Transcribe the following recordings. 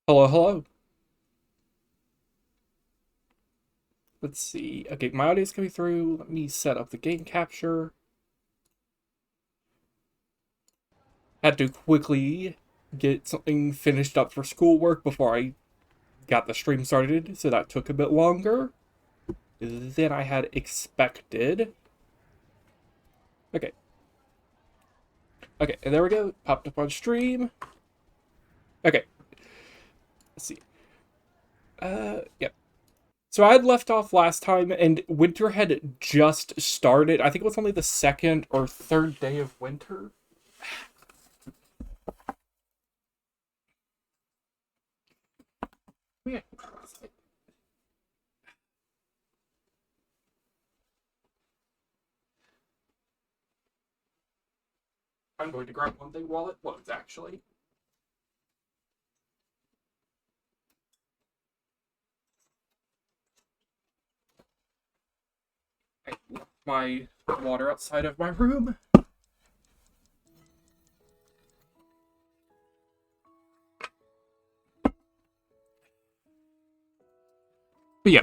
Hello, hello. Let's see. Okay, my audio's coming through. Let me set up the game capture. Had to quickly get something finished up for schoolwork before I got the stream started, so that took a bit longer than I had expected. Okay. Okay, and there we go. Popped up on stream. Okay. Let's see. Yep. So I had left off last time, and winter had just started. I think it was only the second or third day of winter. Yeah. I'm going to grab one thing while it loads, actually. I left my water outside of my room. But yeah,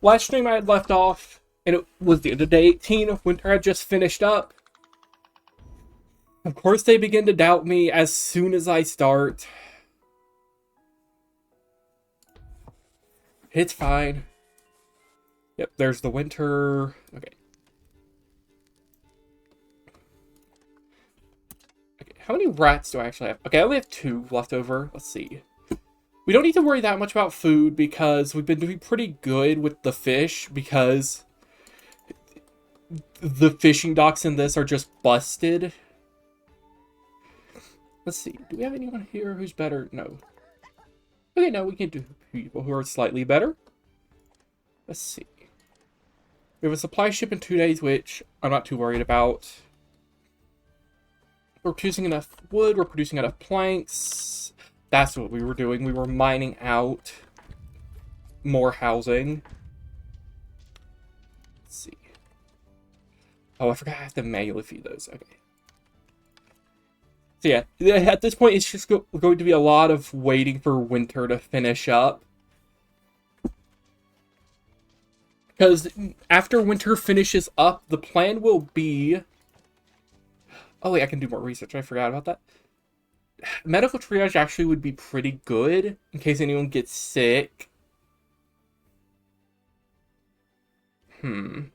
last stream I had left off, and it was the end of day 18. Winter had just finished up. Of course, they begin to doubt me as soon as I start. It's fine. Yep, there's the winter. Okay. Okay, how many rats do I actually have? Okay, I only have 2 left over. Let's see. We don't need to worry that much about food because we've been doing pretty good with the fish because the fishing docks in this are just busted. Let's see. Do we have anyone here who's better? No. Okay, no, we can do people who are slightly better. Let's see. We have a supply ship in 2 days, which I'm not too worried about. We're producing enough wood. We're producing enough planks. That's what we were doing. We were mining out more housing. Let's see. Oh, I forgot I have to manually feed those. Okay. So yeah, at this point, it's just going to be a lot of waiting for winter to finish up. Because after winter finishes up, the plan will be... Oh wait, I can do more research. I forgot about that. Medical triage actually would be pretty good in case anyone gets sick. I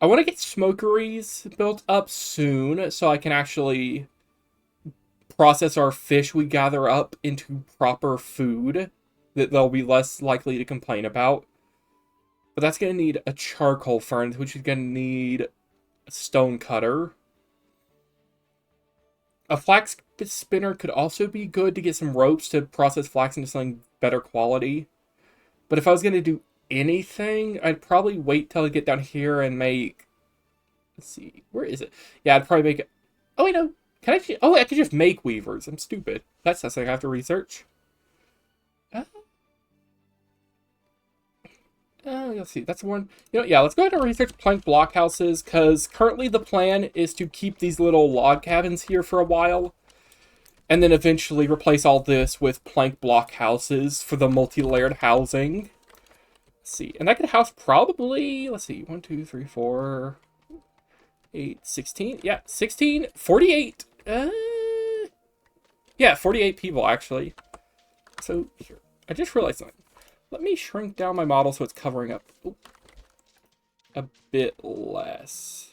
want to get smokeries built up soon so I can actually process our fish we gather up into proper food that they'll be less likely to complain about. But that's going to need a charcoal furnace, which is going to need a stone cutter. A flax spinner could also be good to get some ropes to process flax into something better quality. But if I was going to do anything, I'd probably wait till I get down here and make... Let's see, where is it? Yeah, I'd probably make... Oh, wait, no. Can I actually... Oh, I could just make weavers. I'm stupid. That's something I have to research. Let's see, that's one. Yeah, let's go ahead and research plank blockhouses, because currently the plan is to keep these little log cabins here for a while, and then eventually replace all this with plank blockhouses for the multi-layered housing. Let's see, and that could house probably, let's see, 1, 2, 3, 4, 8, 16. Yeah, 16, 48. Yeah, 48 people, actually. So, here, I just realized something. Let me shrink down my model so it's covering up a bit less.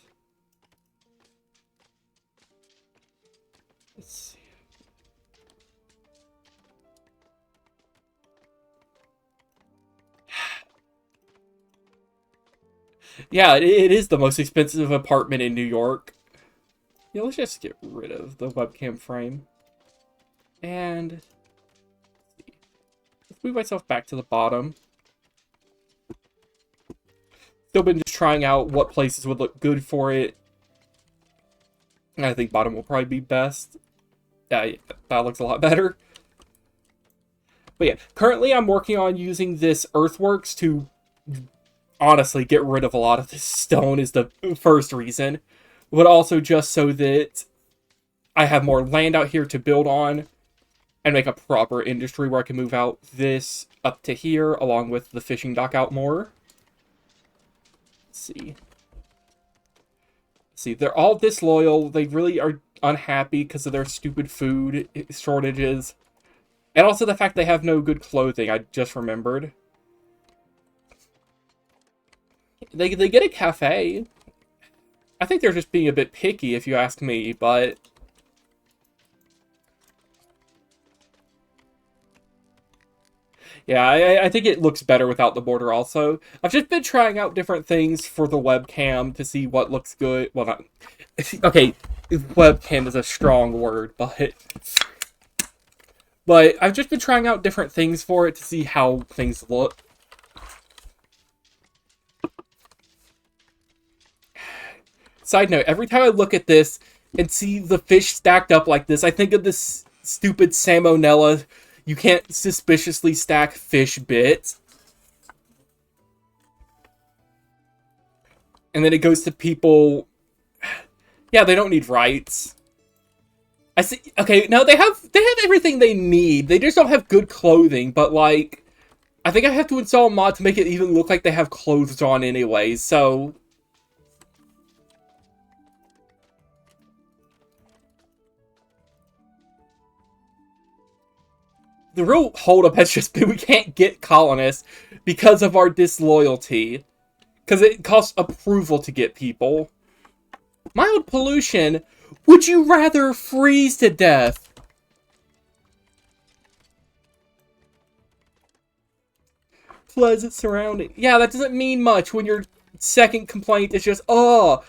Let's see. Yeah, it is the most expensive apartment in New York. Yeah, let's just get rid of the webcam frame. And let's move myself back to the bottom. Still been just trying out what places would look good for it. I think bottom will probably be best. Yeah, that looks a lot better. But yeah, currently I'm working on using this earthworks to honestly get rid of a lot of this stone is the first reason. But also just so that I have more land out here to build on. and make a proper industry where I can move out this up to here, along with the fishing dock out more. Let's see. See, they're all disloyal. They really are unhappy because of their stupid food shortages. And also the fact they have no good clothing, I just remembered. They get a cafe. I think they're just being a bit picky, if you ask me, but... Yeah, I think it looks better without the border also. I've just been trying out different things for the webcam to see what looks good. Well, not... Okay, webcam is a strong word, but... But I've just been trying out different things for it to see how things look. Side note, every time I look at this and see the fish stacked up like this, I think of this stupid salmonella. You can't suspiciously stack fish bits. And then it goes to people... Yeah, they don't need rights. I see. Okay, no, they have everything they need. They just don't have good clothing, but like... I think I have to install a mod to make it even look like they have clothes on anyway, so... The real holdup has just been we can't get colonists because of our disloyalty. Because it costs approval to get people. Mild pollution? Would you rather freeze to death? Pleasant surrounding. Yeah, that doesn't mean much when your second complaint is just, oh,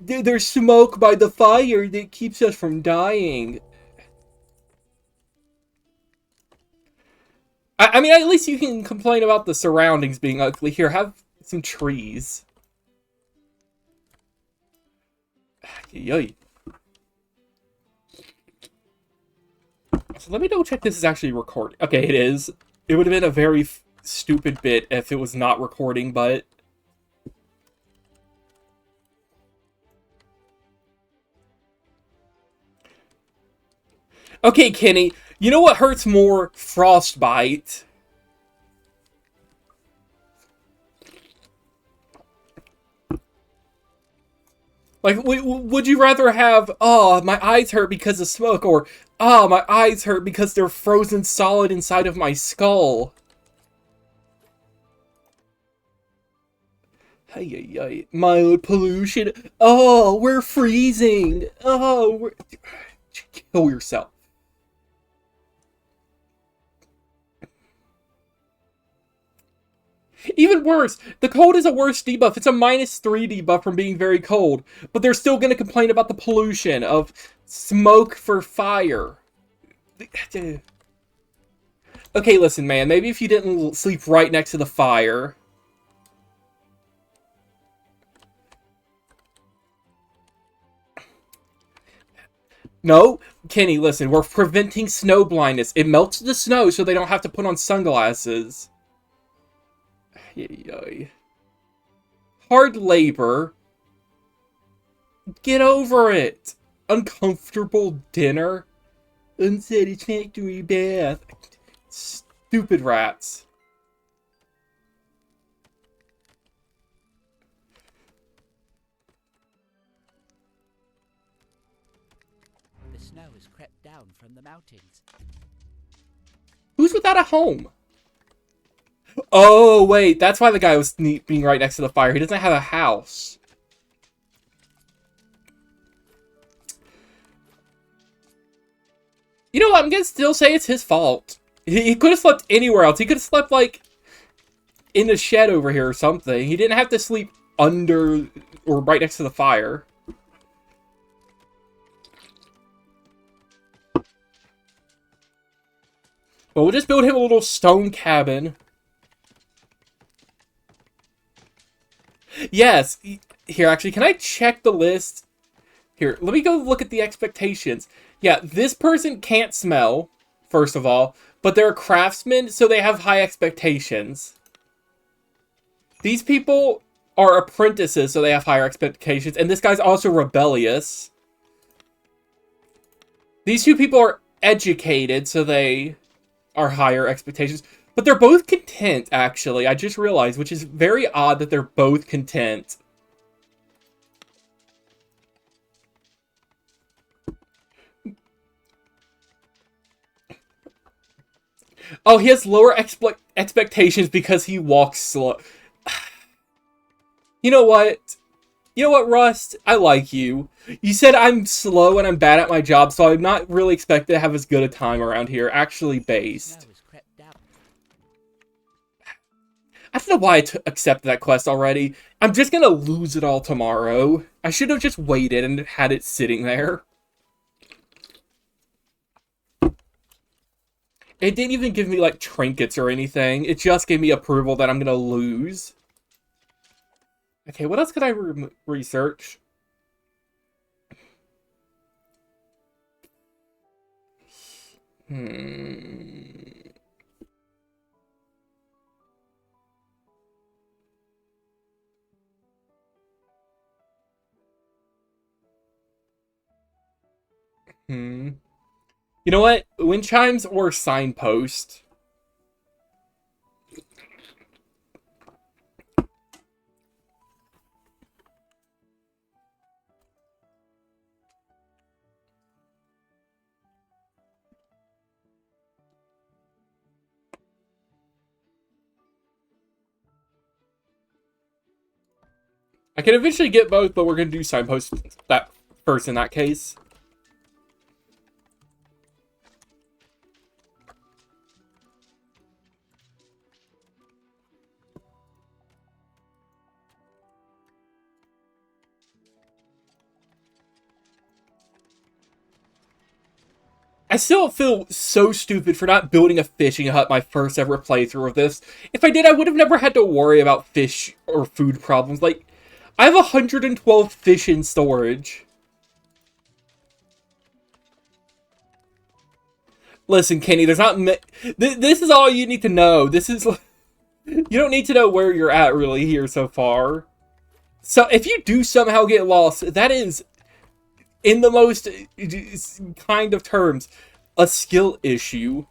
there's smoke by the fire that keeps us from dying. I mean, at least you can complain about the surroundings being ugly. Here, have some trees. Yay. So let me double check this is actually recording. Okay, it is. It would have been a very stupid bit if it was not recording, but... Okay, Kenny. You know what hurts more? Frostbite. Like, would you rather have, oh, my eyes hurt because of smoke, or, oh, my eyes hurt because they're frozen solid inside of my skull? Hey, mild pollution. Oh, we're freezing. Oh, kill yourself. Even worse, the cold is a worse debuff. It's a -3 debuff from being very cold. But they're still going to complain about the pollution of smoke for fire. Okay, listen, man. Maybe if you didn't sleep right next to the fire... No, Kenny, listen. We're preventing snow blindness. It melts the snow so they don't have to put on sunglasses. Hard labor. Get over it. Uncomfortable dinner. Unsatisfactory bath. Stupid rats. The snow has crept down from the mountains. Who's without a home? Oh, wait. That's why the guy was being right next to the fire. He doesn't have a house. You know what? I'm going to still say it's his fault. He could have slept anywhere else. He could have slept, like, in the shed over here or something. He didn't have to sleep under or right next to the fire. Well, we'll just build him a little stone cabin. Yes. Here, actually, can I check the list? Here, let me go look at the expectations. Yeah, this person can't smell, first of all, but they're a craftsman, so they have high expectations. These people are apprentices, so they have higher expectations, and this guy's also rebellious. These two people are educated, so they are higher expectations. But they're both content, actually. I just realized, which is very odd that they're both content. Oh, he has lower expectations because he walks slow. You know what? You know what, Rust? I like you. You said I'm slow and I'm bad at my job, so I'm not really expected to have as good a time around here, actually The based. snow has crept down. I don't know why I accepted that quest already. I'm just gonna lose it all tomorrow. I should have just waited and had it sitting there. It didn't even give me, like, trinkets or anything. It just gave me approval that I'm gonna lose. Okay, what else could I research? Hmm. Hmm. You know what? Wind chimes or signpost? I can eventually get both, but we're gonna do signpost that first in that case. I still feel so stupid for not building a fishing hut my first ever playthrough of this. If I did, I would have never had to worry about fish or food problems. Like, I have 112 fish in storage. Listen, Kenny, there's not... This is all you need to know. This is... You don't need to know where you're at, really, here so far. So, if you do somehow get lost, that is, in the most kind of terms, a skill issue.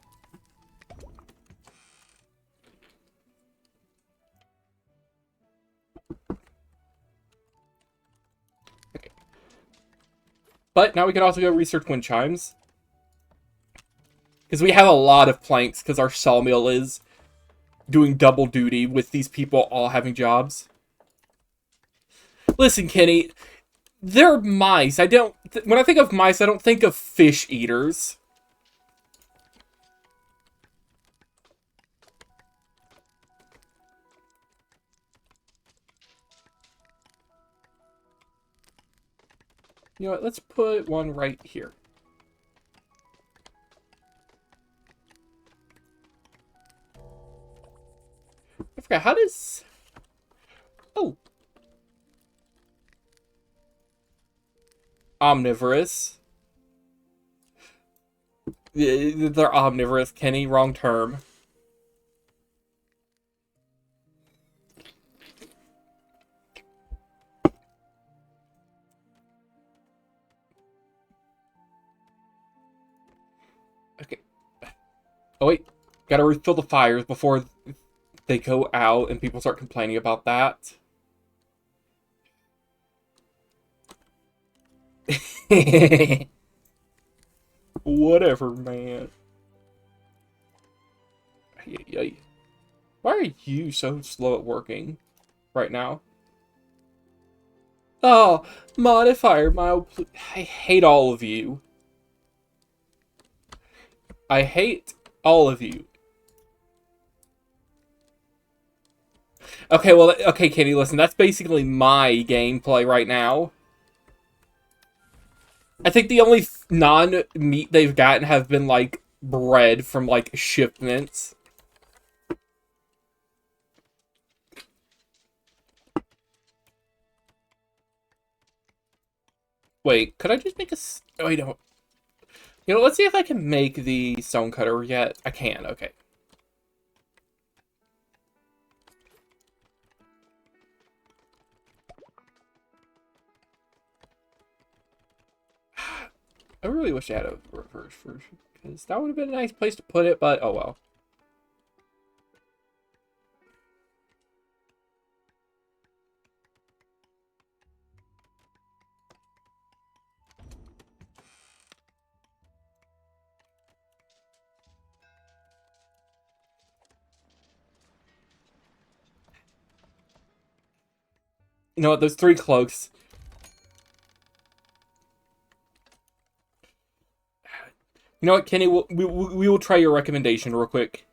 But now we can also go research wind chimes. Because we have a lot of planks, because our sawmill is doing double duty with these people all having jobs. Listen, Kenny, they're mice. I don't... When I think of mice, I don't think of fish eaters. You know what? Let's put one right here. I forgot, how does... Oh. Omnivorous. They're omnivorous, Kenny. Wrong term. Okay. Oh, wait. Gotta refill the fires before they go out and people start complaining about that. Whatever, man. Why are you so slow at working right now? Oh, modifier, I hate all of you. I hate all of you. Okay, well, okay, Kitty, listen, that's basically my gameplay right now. I think the only non-meat they've gotten have been, like, bread from, like, shipments. Wait, could I just make a... Oh, wait, no. You know, let's see if I can make the stonecutter yet. I can, okay. I really wish I had a reverse version, because that would have been a nice place to put it, but oh well. You know what, those 3 cloaks. You know what, Kenny, we will try your recommendation real quick.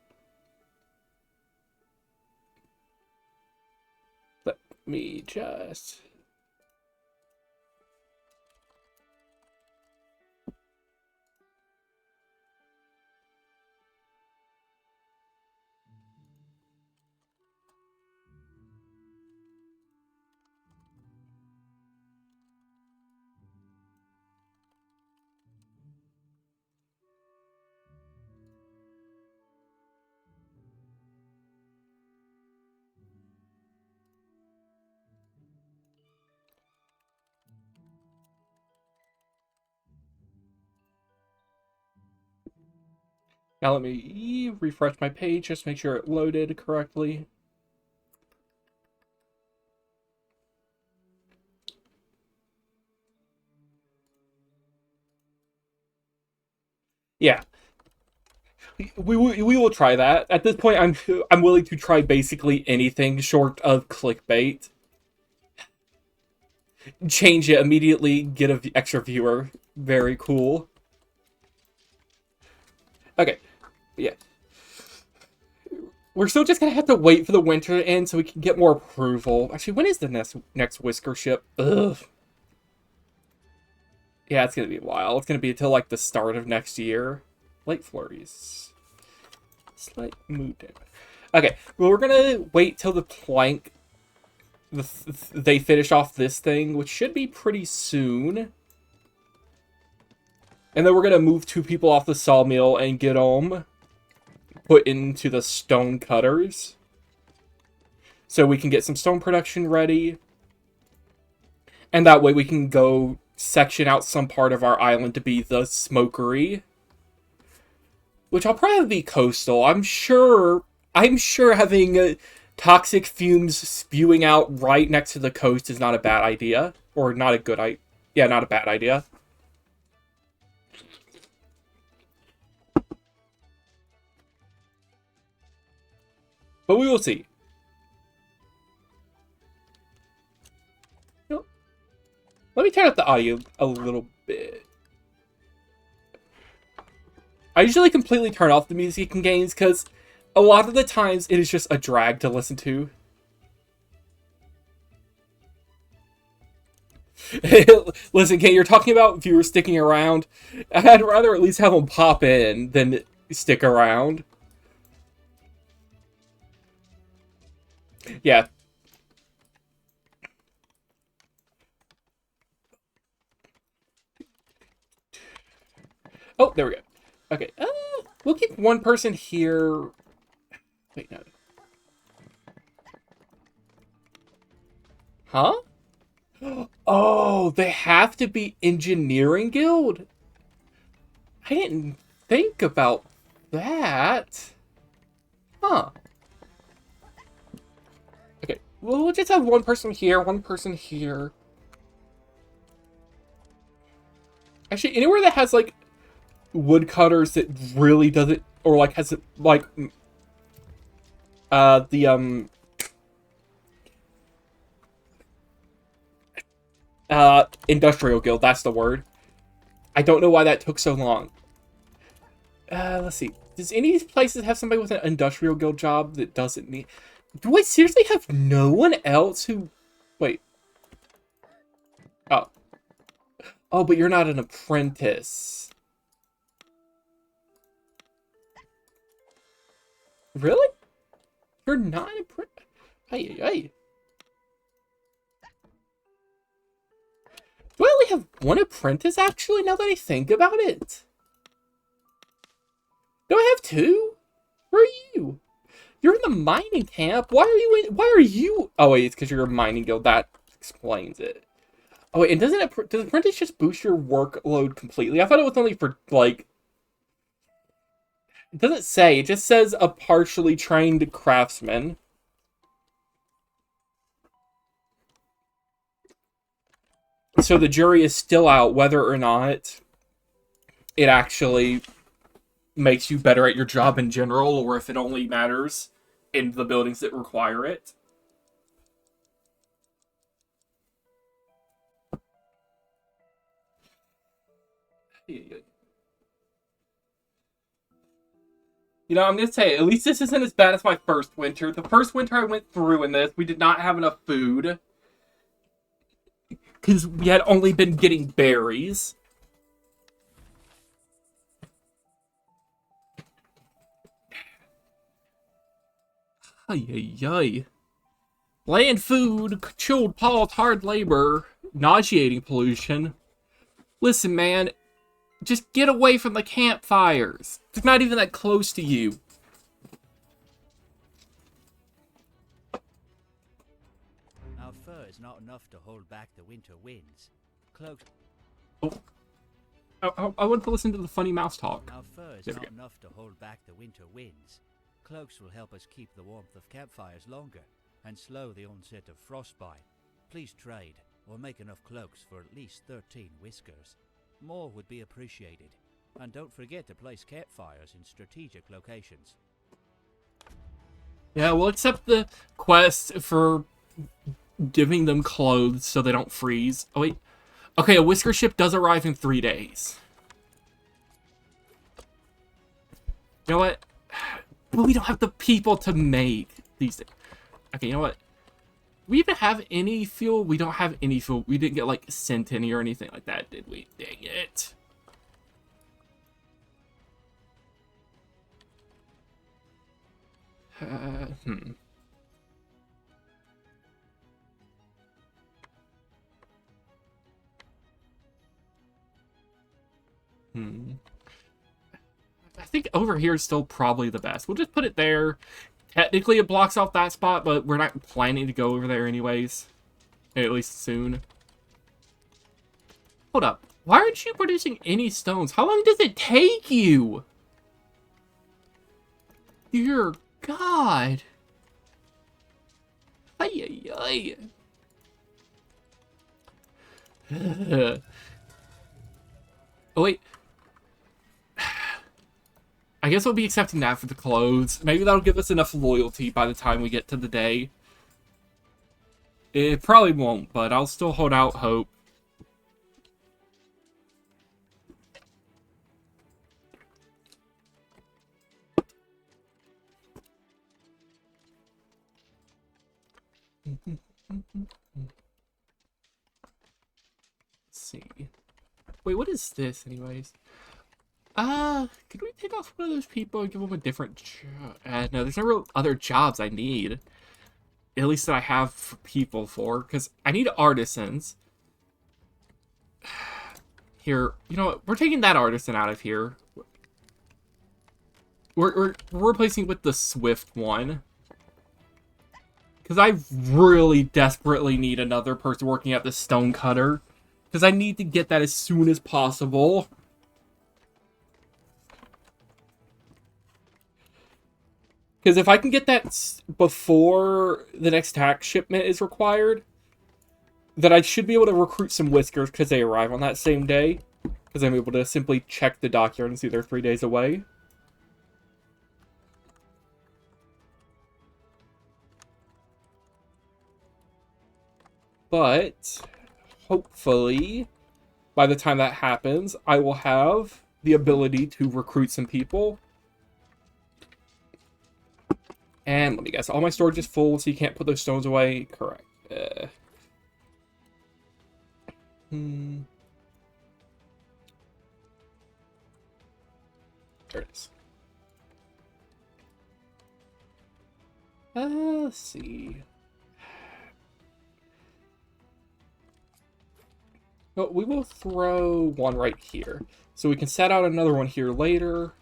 Let me just... Now let me refresh my page, just make sure it loaded correctly. Yeah. We will try that. At this point, I'm willing to try basically anything short of clickbait. Change it immediately, get an extra viewer. Very cool. Okay, yeah. We're still just gonna have to wait for the winter to end so we can get more approval. Actually, when is the next Whisker ship? Ugh. Yeah, it's gonna be a while. It's gonna be until like the start of next year. Late flurries. Slight mood damage. Okay, well, we're gonna wait till the plank. They finish off this thing, which should be pretty soon. And then we're gonna move 2 people off the sawmill and get them put into the stone cutters. So we can get some stone production ready. And that way we can go section out some part of our island to be the smokery. Which will probably be coastal. I'm sure having toxic fumes spewing out right next to the coast is not a bad idea. Or not a good idea. Yeah, not a bad idea. But we will see. You know, let me turn up the audio a little bit. I usually completely turn off the music in games because a lot of the times it is just a drag to listen to. Listen, Kate, you're talking about viewers sticking around. I'd rather at least have them pop in than stick around. Yeah. Oh, there we go. Okay, we'll keep 1 person here. Wait, no. Huh? Oh, they have to be engineering guild? I didn't think about that. Huh. Okay, well, we'll just have 1 person here, 1 person here. Actually, anywhere that has, like, woodcutters that really doesn't, or, like, has, like, industrial guild, that's the word. I don't know why that took so long. Let's see. Does any of these places have somebody with an industrial guild job that doesn't need... Do I seriously have no one else who... Wait. Oh. Oh, but you're not an apprentice. Really? You're not an apprentice? Hey, hey. Do I only have 1 apprentice, actually, now that I think about it? Do I have 2? Where are you? You're in the mining camp. Why are you in... Why are you... Oh, wait, it's because you're a mining guild. That explains it. Oh, wait, and does apprentice just boost your workload completely? I thought it was only for, like, it doesn't say. It just says a partially trained craftsman. So the jury is still out whether or not it actually makes you better at your job in general, or if it only matters in the buildings that require it. You know, I'm gonna say, at least this isn't as bad as my first winter. The first winter I went through in this, we did not have enough food. Because we had only been getting berries. Ay, ay, ay. Bland food, chilled pulse, hard labor, nauseating pollution. Listen, man, just get away from the campfires. They're not even that close to you. Our fur is not enough to hold back the winter winds. Cloaks. Oh. I want to listen to the funny mouse talk. Our fur is not enough to hold back the winter winds. Cloaks will help us keep the warmth of campfires longer and slow the onset of frostbite. Please trade or make enough cloaks for at least 13 whiskers. More would be appreciated. And don't forget to place campfires in strategic locations. Yeah, we'll accept the quest for giving them clothes so they don't freeze. Oh, wait. Okay, a whisker ship does arrive in 3 days. You know what? But we don't have the people to make these things. Okay, you know what? Do we even have any fuel? We don't have any fuel. We didn't get, like, sent any or anything like that, did we? Dang it. Hmm. I think over here is still probably the best. We'll just put it there. Technically, it blocks off that spot, but we're not planning to go over there anyways. At least soon. Hold up. Why aren't you producing any stones? How long does it take you? Dear God. Ay, ay, ay. Oh, wait. I guess we'll be accepting that for the clothes. Maybe that'll give us enough loyalty by the time we get to the day. It probably won't, but I'll still hold out hope. Let's see. Wait, what is this anyways? Could we pick off one of those people and give them a different job? No, there's no real other jobs I need. At least that I have people for, because I need artisans. Here, you know what? We're taking that artisan out of here. We're replacing with the Swift one. Because I really desperately need another person working at the stone cutter. Because I need to get that as soon as possible. Because if I can get that before the next tax shipment is required, then I should be able to recruit some whiskers because they arrive on that same day. Because I'm able to simply check the dockyard and see they're 3 days away. But hopefully, by the time that happens, I will have the ability to recruit some people. And let me guess, all my storage is full, so you can't put those stones away? Correct. There it is. Let's see. Oh, we will throw one right here. So we can set out another one here later.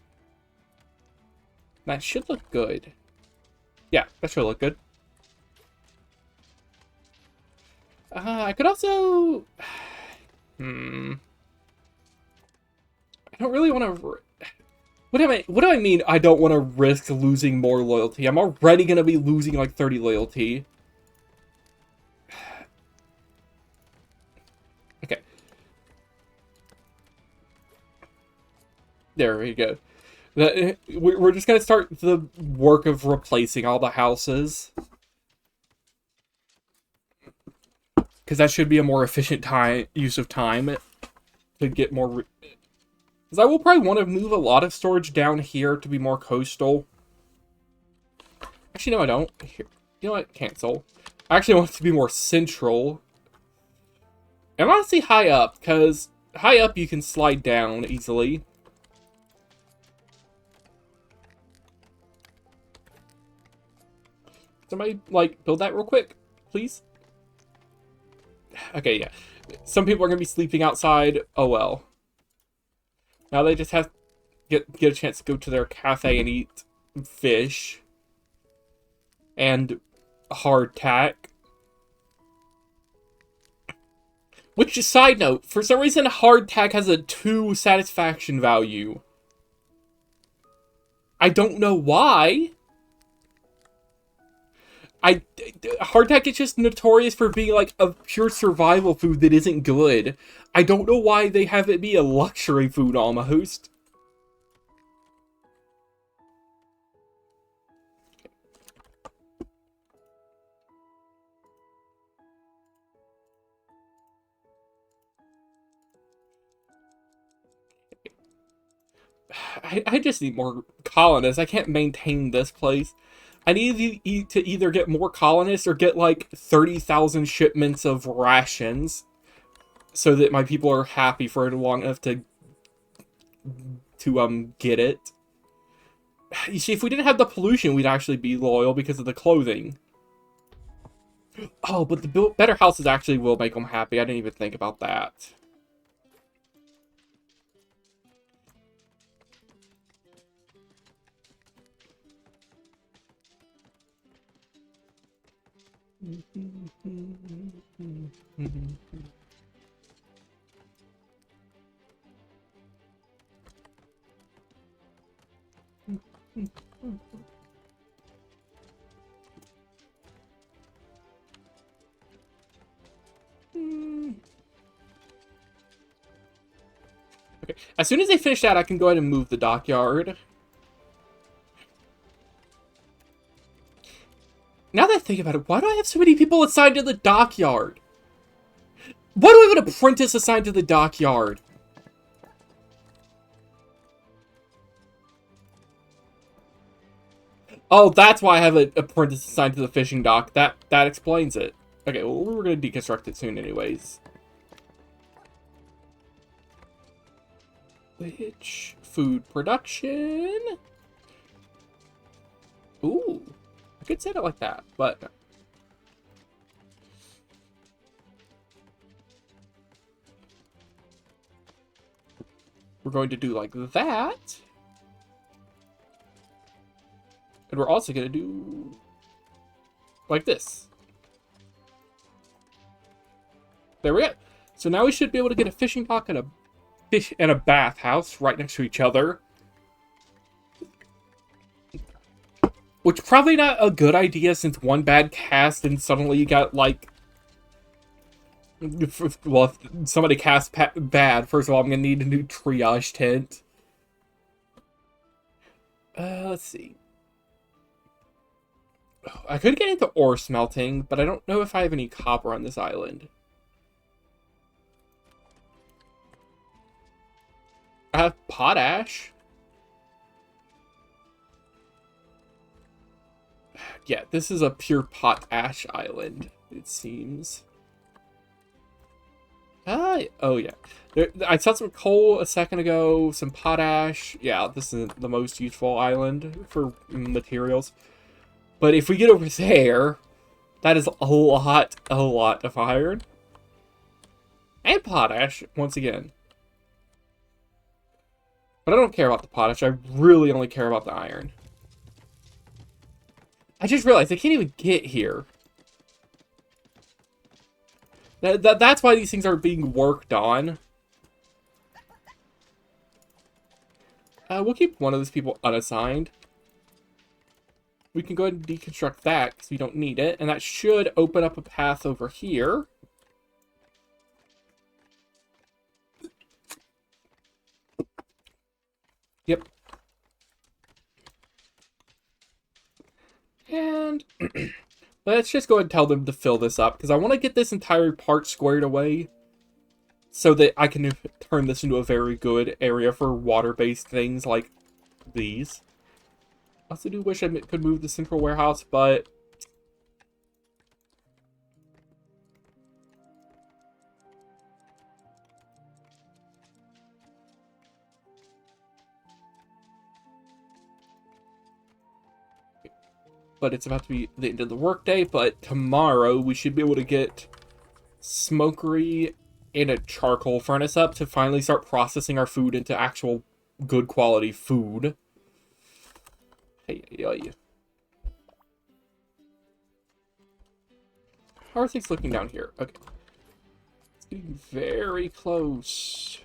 That should look good. Yeah, that should look good. I could also... I don't really want to... What do I mean I don't want to risk losing more loyalty? I'm already going to be losing like 30 loyalty. Okay. There we go. We're just going to start the work of replacing all the houses. Because that should be a more efficient use of time to get more... Because I will probably want to move a lot of storage down here to be more coastal. Actually, no, I don't. Here. You know what? Cancel. I actually want it to be more central. And honestly, high up, because high up you can slide down easily. Somebody, like, build that real quick, please. Okay, yeah. Some people are going to be sleeping outside. Oh, well. Now they just have to get a chance to go to their cafe and eat fish. And hardtack. Which, side note, for some reason hardtack has a 2 satisfaction value. I don't know why. Hardtack is just notorious for being like a pure survival food that isn't good. I don't know why they have it be a luxury food almost. I just need more colonists. I can't maintain this place. I need to either get more colonists or get like 30,000 shipments of rations so that my people are happy for long enough to get it. You see, if we didn't have the pollution, we'd actually be loyal because of the clothing. Oh, but the better houses actually will make them happy. I didn't even think about that. Okay. As soon as they finish that, I can go ahead and move the dockyard. Now that I think about it, why do I have so many people assigned to the dockyard? Why do I have an apprentice assigned to the dockyard? Oh, that's why I have an apprentice assigned to the fishing dock. That explains it. Okay, well, we're going to deconstruct it soon anyways. Which food production? Ooh, I could say it like that, but we're going to do like that. And we're also going to do like this. There we go. So now we should be able to get a fishing dock and a bathhouse right next to each other. Which probably not a good idea since one bad cast and suddenly you got like... Well, if somebody casts bad, first of all, I'm going to need a new triage tent. Let's see. I could get into ore smelting, but I don't know if I have any copper on this island. I have potash. Yeah, this is a pure potash island, it seems. Oh yeah. I saw some coal a second ago, some potash. Yeah, this is the most useful island for materials. But if we get over there, that is a lot of iron. And potash, once again. But I don't care about the potash, I really only care about the iron. I just realized I can't even get here. That's why these things are being worked on. We'll keep one of those people unassigned. We can go ahead and deconstruct that because we don't need it. And that should open up a path over here. Yep. And let's just go ahead and tell them to fill this up because I want to get this entire part squared away so that I can turn this into a very good area for water-based things like these. I also do wish I could move the central warehouse, but it's about to be the end of the workday. But tomorrow we should be able to get smokery and a charcoal furnace up to finally start processing our food into actual good quality food. Hey. How are things looking down here? Okay. It's getting very close.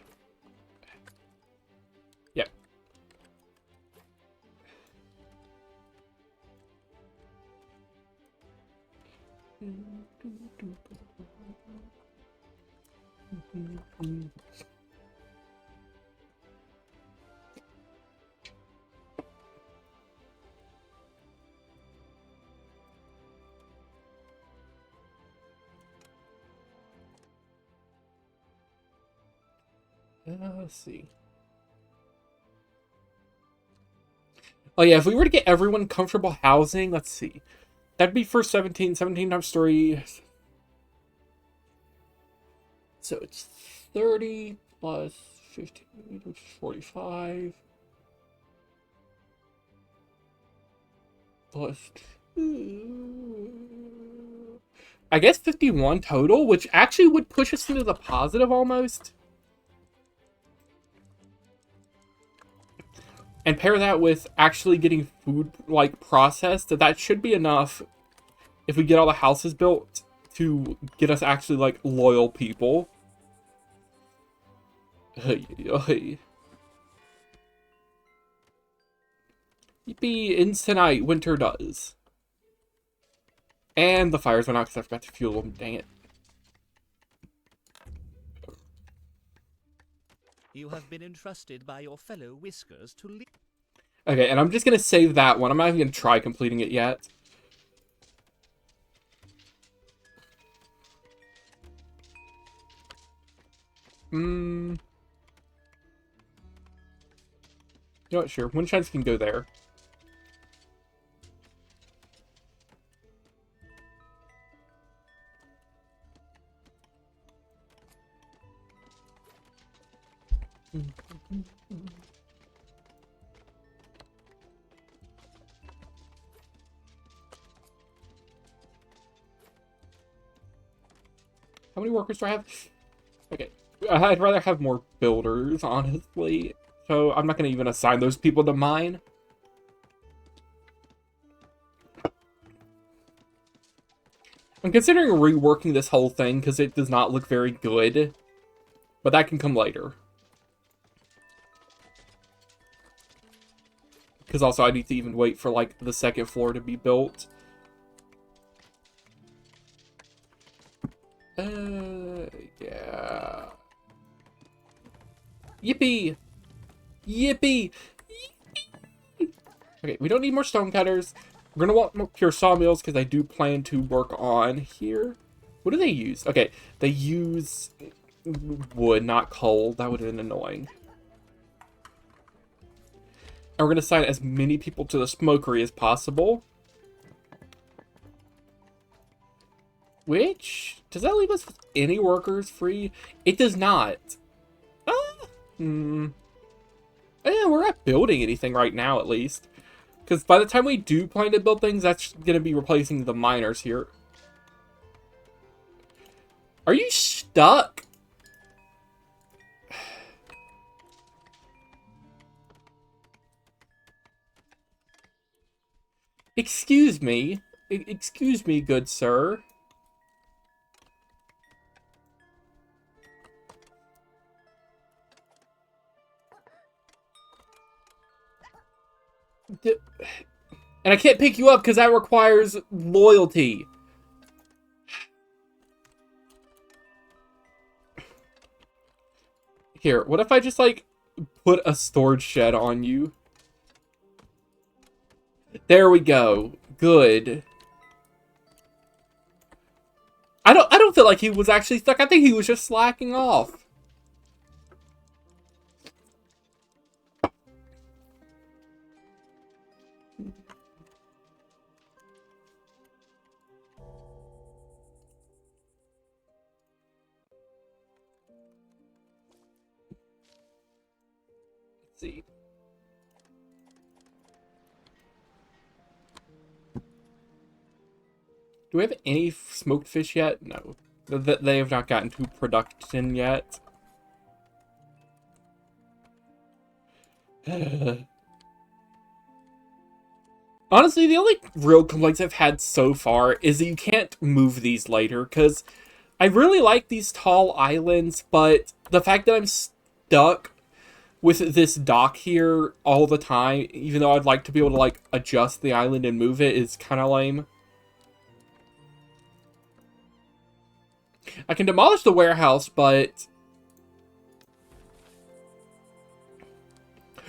Yeah. Let's see. Oh yeah, if we were to get everyone comfortable housing, let's see. That'd be for 17 times 3. So it's 30 plus 15, which is 45. Plus 2. I guess 51 total, which actually would push us into the positive almost. And pair that with actually getting food, like, processed, that should be enough if we get all the houses built to get us actually, like, loyal people. Yippee, ends tonight, winter does. And the fires went out because I forgot to fuel them, dang it. You have been entrusted by your fellow Whiskers to lead. Okay, and I'm just going to save that one. I'm not even going to try completing it yet. You know what, sure. Windshines can go there. How many workers do I have? Okay. I'd rather have more builders, honestly. So I'm not going to even assign those people to mine. I'm considering reworking this whole thing because it does not look very good. But that can come later. Because also I need to even wait for, like, the second floor to be built. Yeah. Yippee! Yippee! Okay, we don't need more stone cutters. We're gonna want more pure sawmills because I do plan to work on here. What do they use? Okay, they use wood, not coal. That would have been annoying. And we're gonna assign as many people to the smokery as possible. Which, does that leave us with any workers free? It does not. Yeah, we're not building anything right now, at least. Because by the time we do plan to build things, that's going to be replacing the miners here. Are you stuck? Excuse me. Excuse me, good sir. And I can't pick you up because that requires loyalty. Here, what if I just, like, put a storage shed on you? There we go. Good. I don't feel like he was actually stuck. I think he was just slacking off. Let's see. Do we have any smoked fish yet? No. They have not gotten to production yet. Honestly, the only real complaints I've had so far is that you can't move these later, because I really like these tall islands, but the fact that I'm stuck with this dock here all the time, even though I'd like to be able to, like, adjust the island and move it, is kind of lame. I can demolish the warehouse, but...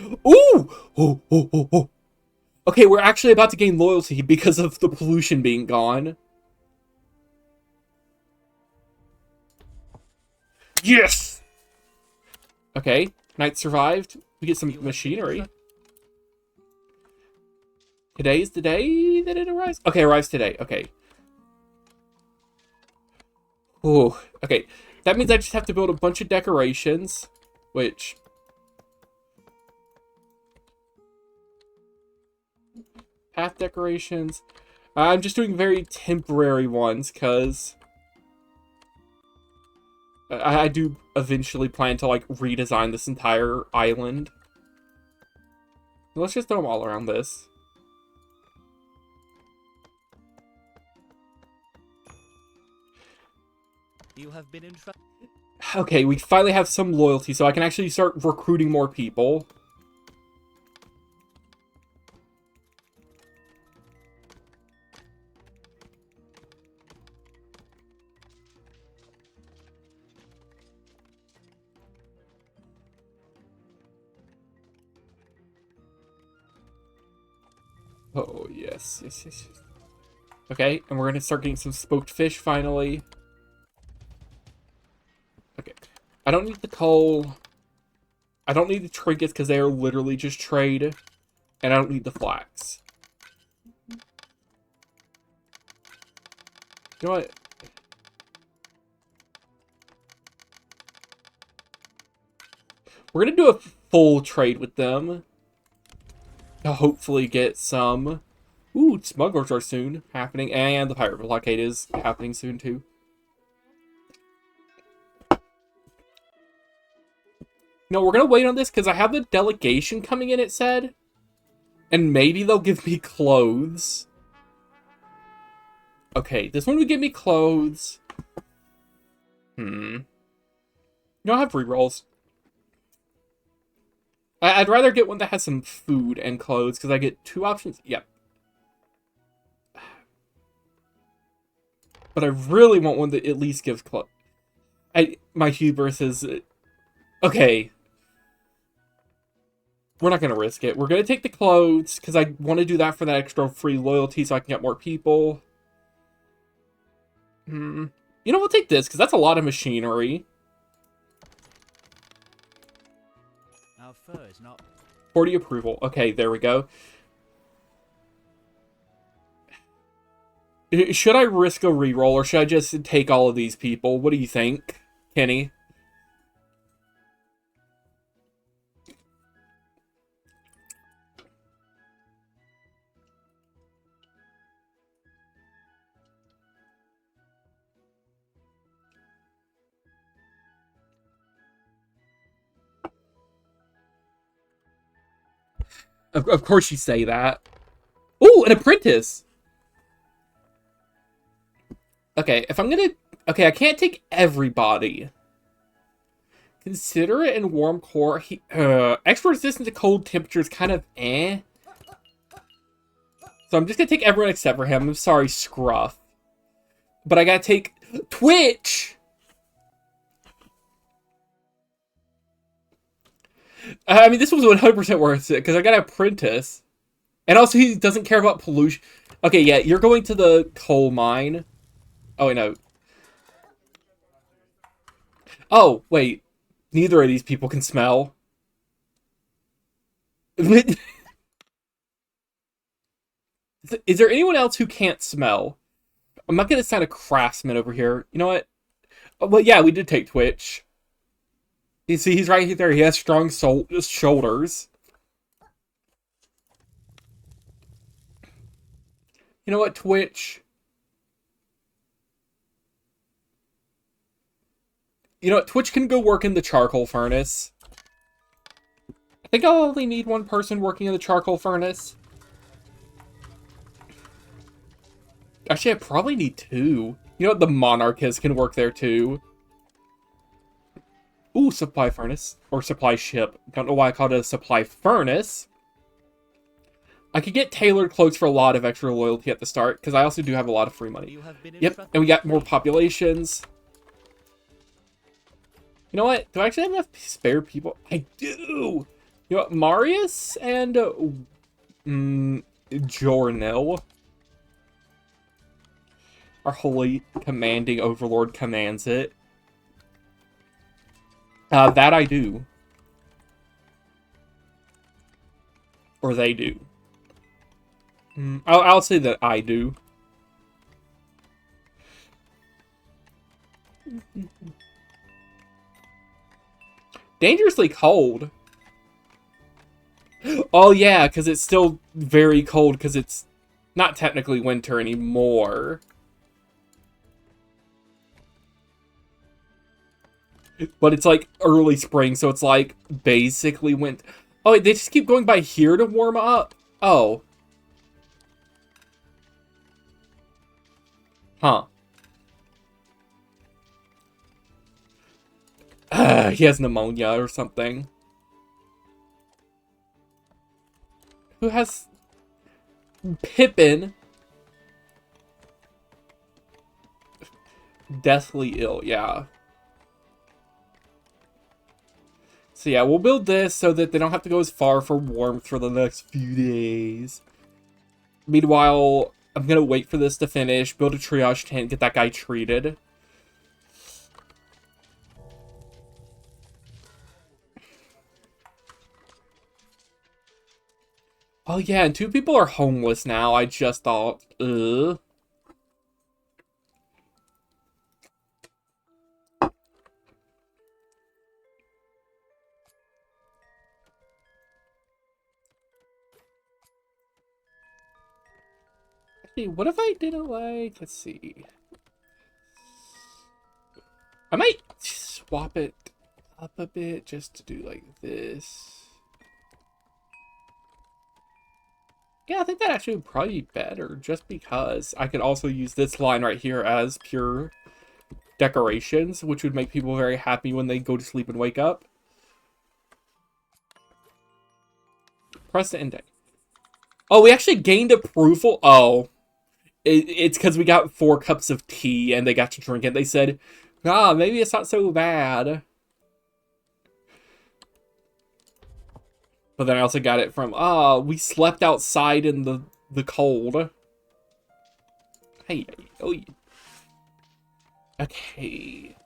Ooh! Oh, oh, oh, oh. Okay, we're actually about to gain loyalty because of the pollution being gone. Yes! Okay, night survived. We get some machinery. Today's the day that it arrives? Okay, arrives today. Okay. Ooh, okay. That means I just have to build a bunch of decorations, which... Path decorations. I'm just doing very temporary ones, because... I do eventually plan to, like, redesign this entire island. Let's just throw them all around this. You have been in trouble. Okay, we finally have some loyalty, so I can actually start recruiting more people. Oh, yes, yes, yes, yes. Okay, and we're gonna start getting some smoked fish, finally. Okay. I don't need the coal. I don't need the trinkets, because they are literally just trade. And I don't need the flax. You know what? We're gonna do a full trade with them. To hopefully get some... Ooh, smugglers are soon happening. And the pirate blockade is happening soon, too. No, we're gonna wait on this, because I have a delegation coming in, it said. And maybe they'll give me clothes. Okay, this one would give me clothes. You don't have rerolls. I'd rather get one that has some food and clothes, because I get 2 options. Yep. But I really want one that at least gives clothes. My hubris is... Okay. We're not going to risk it. We're going to take the clothes, because I want to do that for that extra free loyalty so I can get more people. You know, we'll take this, because that's a lot of machinery. Our fur is not... 40 approval. Okay, there we go. Should I risk a reroll, or should I just take all of these people? What do you think, Kenny? Of course you say that. Ooh, an apprentice! Okay, if I'm gonna... Okay, I can't take everybody. Considerate and warm core. Extra resistance to cold temperatures, kind of eh. So I'm just gonna take everyone except for him. I'm sorry, Scruff. But I gotta take Twitch! I mean, this was 100% worth it, because I got an apprentice. And also, he doesn't care about pollution. Okay, yeah, you're going to the coal mine. Oh, wait, no. Oh, wait. Neither of these people can smell. Is there anyone else who can't smell? I'm not going to sign a craftsman over here. You know what? Well, yeah, we did take Twitch. You see, he's right there. He has strong shoulders. You know what, Twitch? You know what, Twitch can go work in the charcoal furnace. I think I'll only need one person working in the charcoal furnace. Actually, I probably need two. You know what, the monarchist can work there too. Ooh, supply furnace. Or supply ship. Don't know why I called it a supply furnace. I could get tailored cloaks for a lot of extra loyalty at the start, because I also do have a lot of free money. Yep, and we got more populations. You know what? Do I actually have enough spare people? I do! You know what? Marius and Jornil. Our holy commanding overlord commands it. That I do. Or they do. I'll say that I do. Dangerously cold. Oh yeah, because it's still very cold because it's not technically winter anymore. But it's like early spring, so it's like basically winter. Oh, wait, they just keep going by here to warm up? Oh. Huh. He has pneumonia or something. Who has... Pippin? Deathly ill, yeah. So yeah, we'll build this so that they don't have to go as far for warmth for the next few days. Meanwhile, I'm gonna wait for this to finish, build a triage tent, get that guy treated. Oh yeah, and 2 people are homeless now, I just thought. Ugh. Actually, what if I did it like, let's see. I might swap it up a bit just to do like this. Yeah, I think that actually would probably be better just because I could also use this line right here as pure decorations, which would make people very happy when they go to sleep and wake up. Press the index. Oh, we actually gained approval. Oh, it's because we got 4 cups of tea and they got to drink it. They said, maybe it's not so bad. But then I also got it from, we slept outside in the cold. Hey, oh, okay.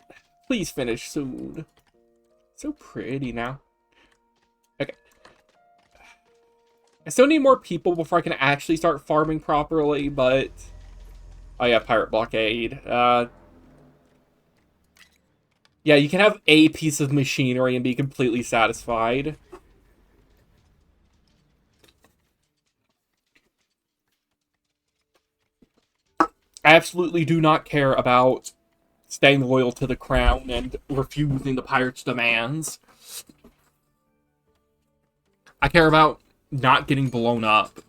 Please finish soon. So pretty now. Okay. I still need more people before I can actually start farming properly, but... Oh yeah, pirate blockade. Yeah, you can have a piece of machinery and be completely satisfied. I absolutely do not care about staying loyal to the crown and refusing the pirates' demands. I care about not getting blown up.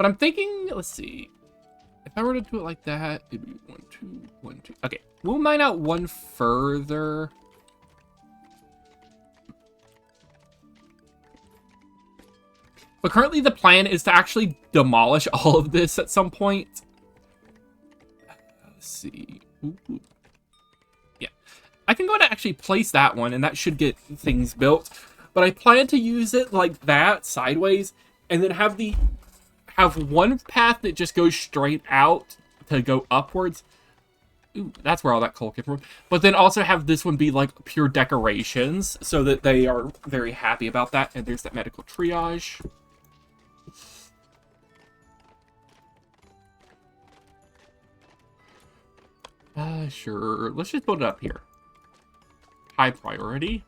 But I'm thinking, let's see. If I were to do it like that, it'd be 1, 2, 1, 2. Okay, we'll mine out one further. But currently the plan is to actually demolish all of this at some point. Let's see. Ooh. Yeah. I can go ahead and actually place that one, and that should get things built. But I plan to use it like that, sideways, and then have one path that just goes straight out to go upwards. Ooh, that's where all that coal came from. But then also have this one be like pure decorations, so that they are very happy about that. And there's that medical triage. Sure. Let's just build it up here. High priority.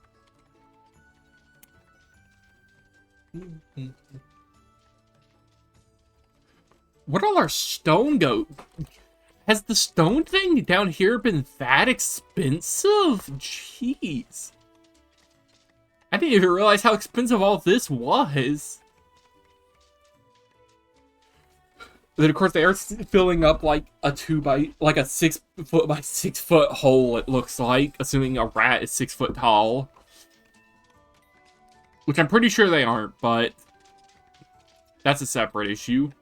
Where'd all our stone go? Has the stone thing down here been that expensive? Jeez. I didn't even realize how expensive all this was. Then of course they are filling up like a 6 foot by 6 foot hole, it looks like, assuming a rat is 6 foot tall. Which I'm pretty sure they aren't, but that's a separate issue.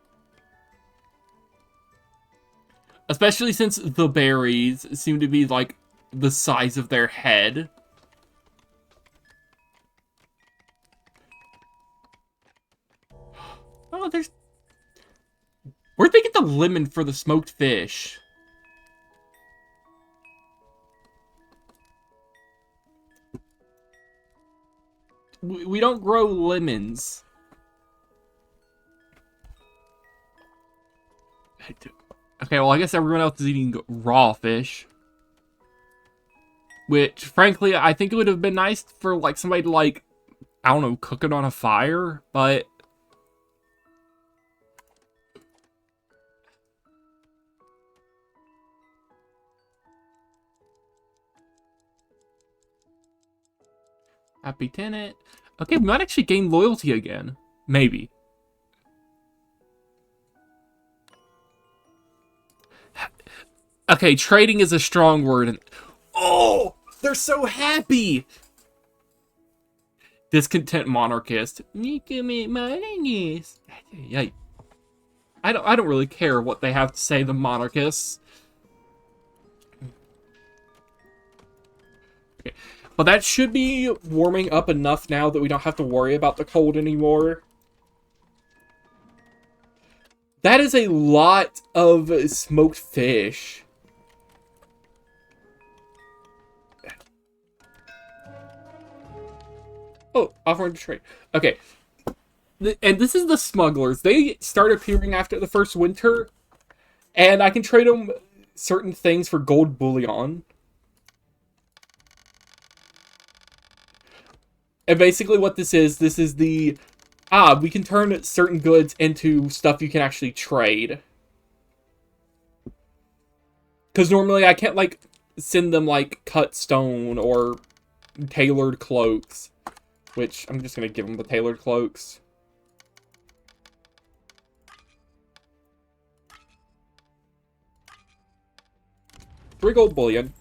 Especially since the berries seem to be like the size of their head. Oh, where'd they get the lemon for the smoked fish? We don't grow lemons. Okay, well, I guess everyone else is eating raw fish. Which, frankly, I think it would have been nice for, like, somebody to, like, I don't know, cook it on a fire, but... Happy tenant. Okay, we might actually gain loyalty again. Maybe. Okay, trading is a strong word. Oh, they're so happy. Discontent monarchist. Yeah. I don't really care what they have to say, the monarchists. Okay. But that should be warming up enough now that we don't have to worry about the cold anymore. That is a lot of smoked fish. Oh, offering to trade. Okay. And this is the smugglers. They start appearing after the first winter. And I can trade them certain things for gold bullion. And basically what this is the... we can turn certain goods into stuff you can actually trade. Because normally I can't, like, send them, like, cut stone or tailored cloaks. Which, I'm just going to give them the tailored cloaks. $3 gold bullion.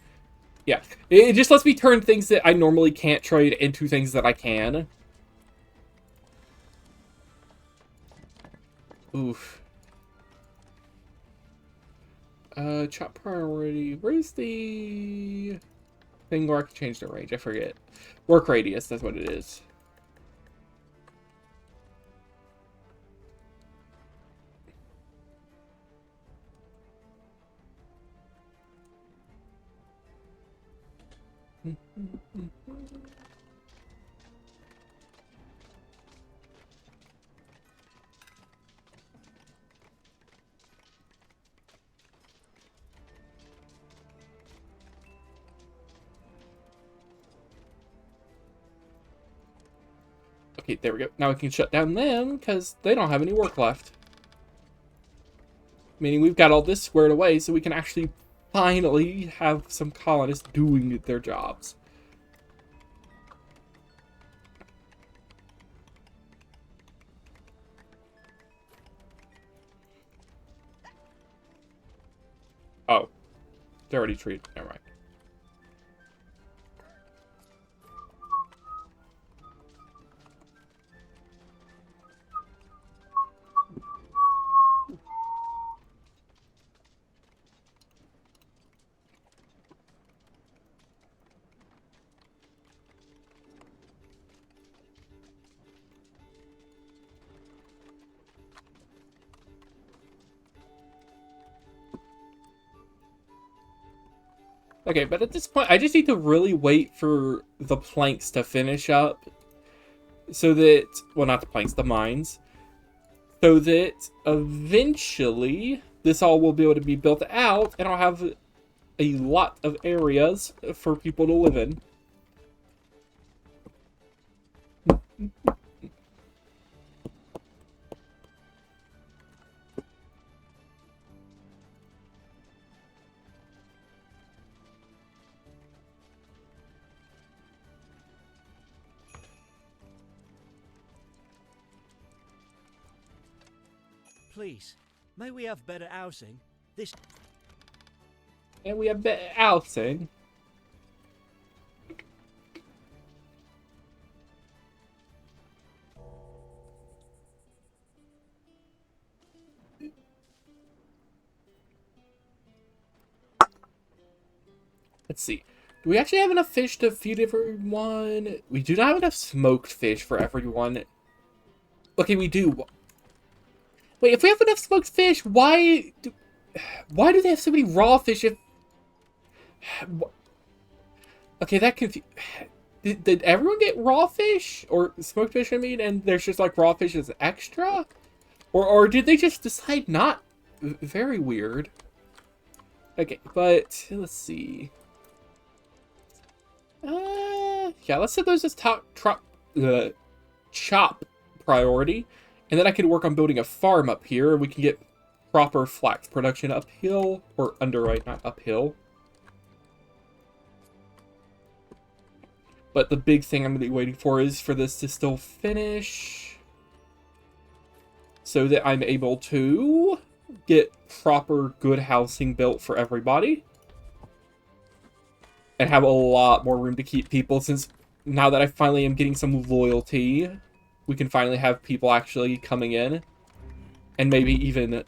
Yeah. It just lets me turn things that I normally can't trade into things that I can. Oof. Chop priority. Where's the thing where I can change the range? I forget. Work radius, that's what it is. Okay, there we go. Now we can shut down them, because they don't have any work left. Meaning we've got all this squared away, so we can actually finally have some colonists doing their jobs. Oh, they're already treated. Never mind. Okay, but at this point, I just need to really wait for the planks to finish up. So that, well, not the planks, the mines. So that eventually, this all will be able to be built out, and I'll have a lot of areas for people to live in. Please, may we have better housing? This... And we have better housing. Let's see. Do we actually have enough fish to feed everyone? We do not have enough smoked fish for everyone. Okay, we do. Wait, if we have enough smoked fish, why do they have so many raw fish if... Okay, that did everyone get raw fish? Or smoked fish, I mean, and there's just like raw fish as extra? Or did they just decide not? Very weird. Okay, but let's see. Yeah, let's set those as chop priority. And then I can work on building a farm up here. We can get proper flax production uphill. Or underright, not uphill. But the big thing I'm going to be waiting for is for this to still finish. So that I'm able to get proper good housing built for everybody. And have a lot more room to keep people, since now that I finally am getting some loyalty, we can finally have people actually coming in. And maybe even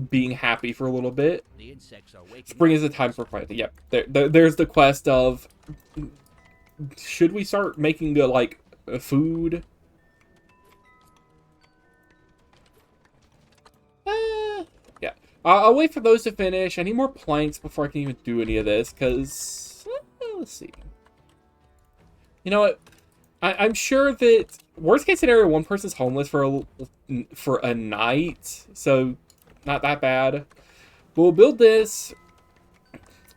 being happy for a little bit. The insects are waking Spring is a time for fighting. Yep. There's the quest of... Should we start making, like, food? Yeah. I'll wait for those to finish. I need more planks before I can even do any of this, because... let's see. You know what? I'm sure that worst case scenario, one person's homeless for a night, so not that bad. But we'll build this,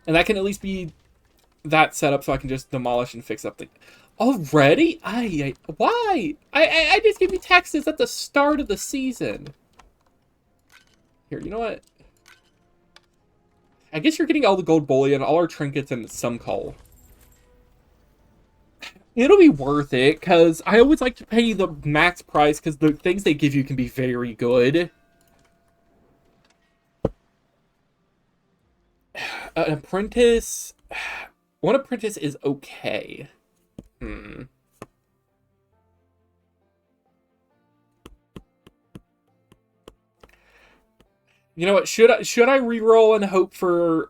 and that can at least be that setup, so I can just demolish and fix up the. Already? Why? I just gave you taxes at the start of the season. Here, you know what? I guess you're getting all the gold bullion, all our trinkets, and some coal. It'll be worth it, because I always like to pay the max price, because the things they give you can be very good. An apprentice... One apprentice is okay. You know what? Should I reroll and hope for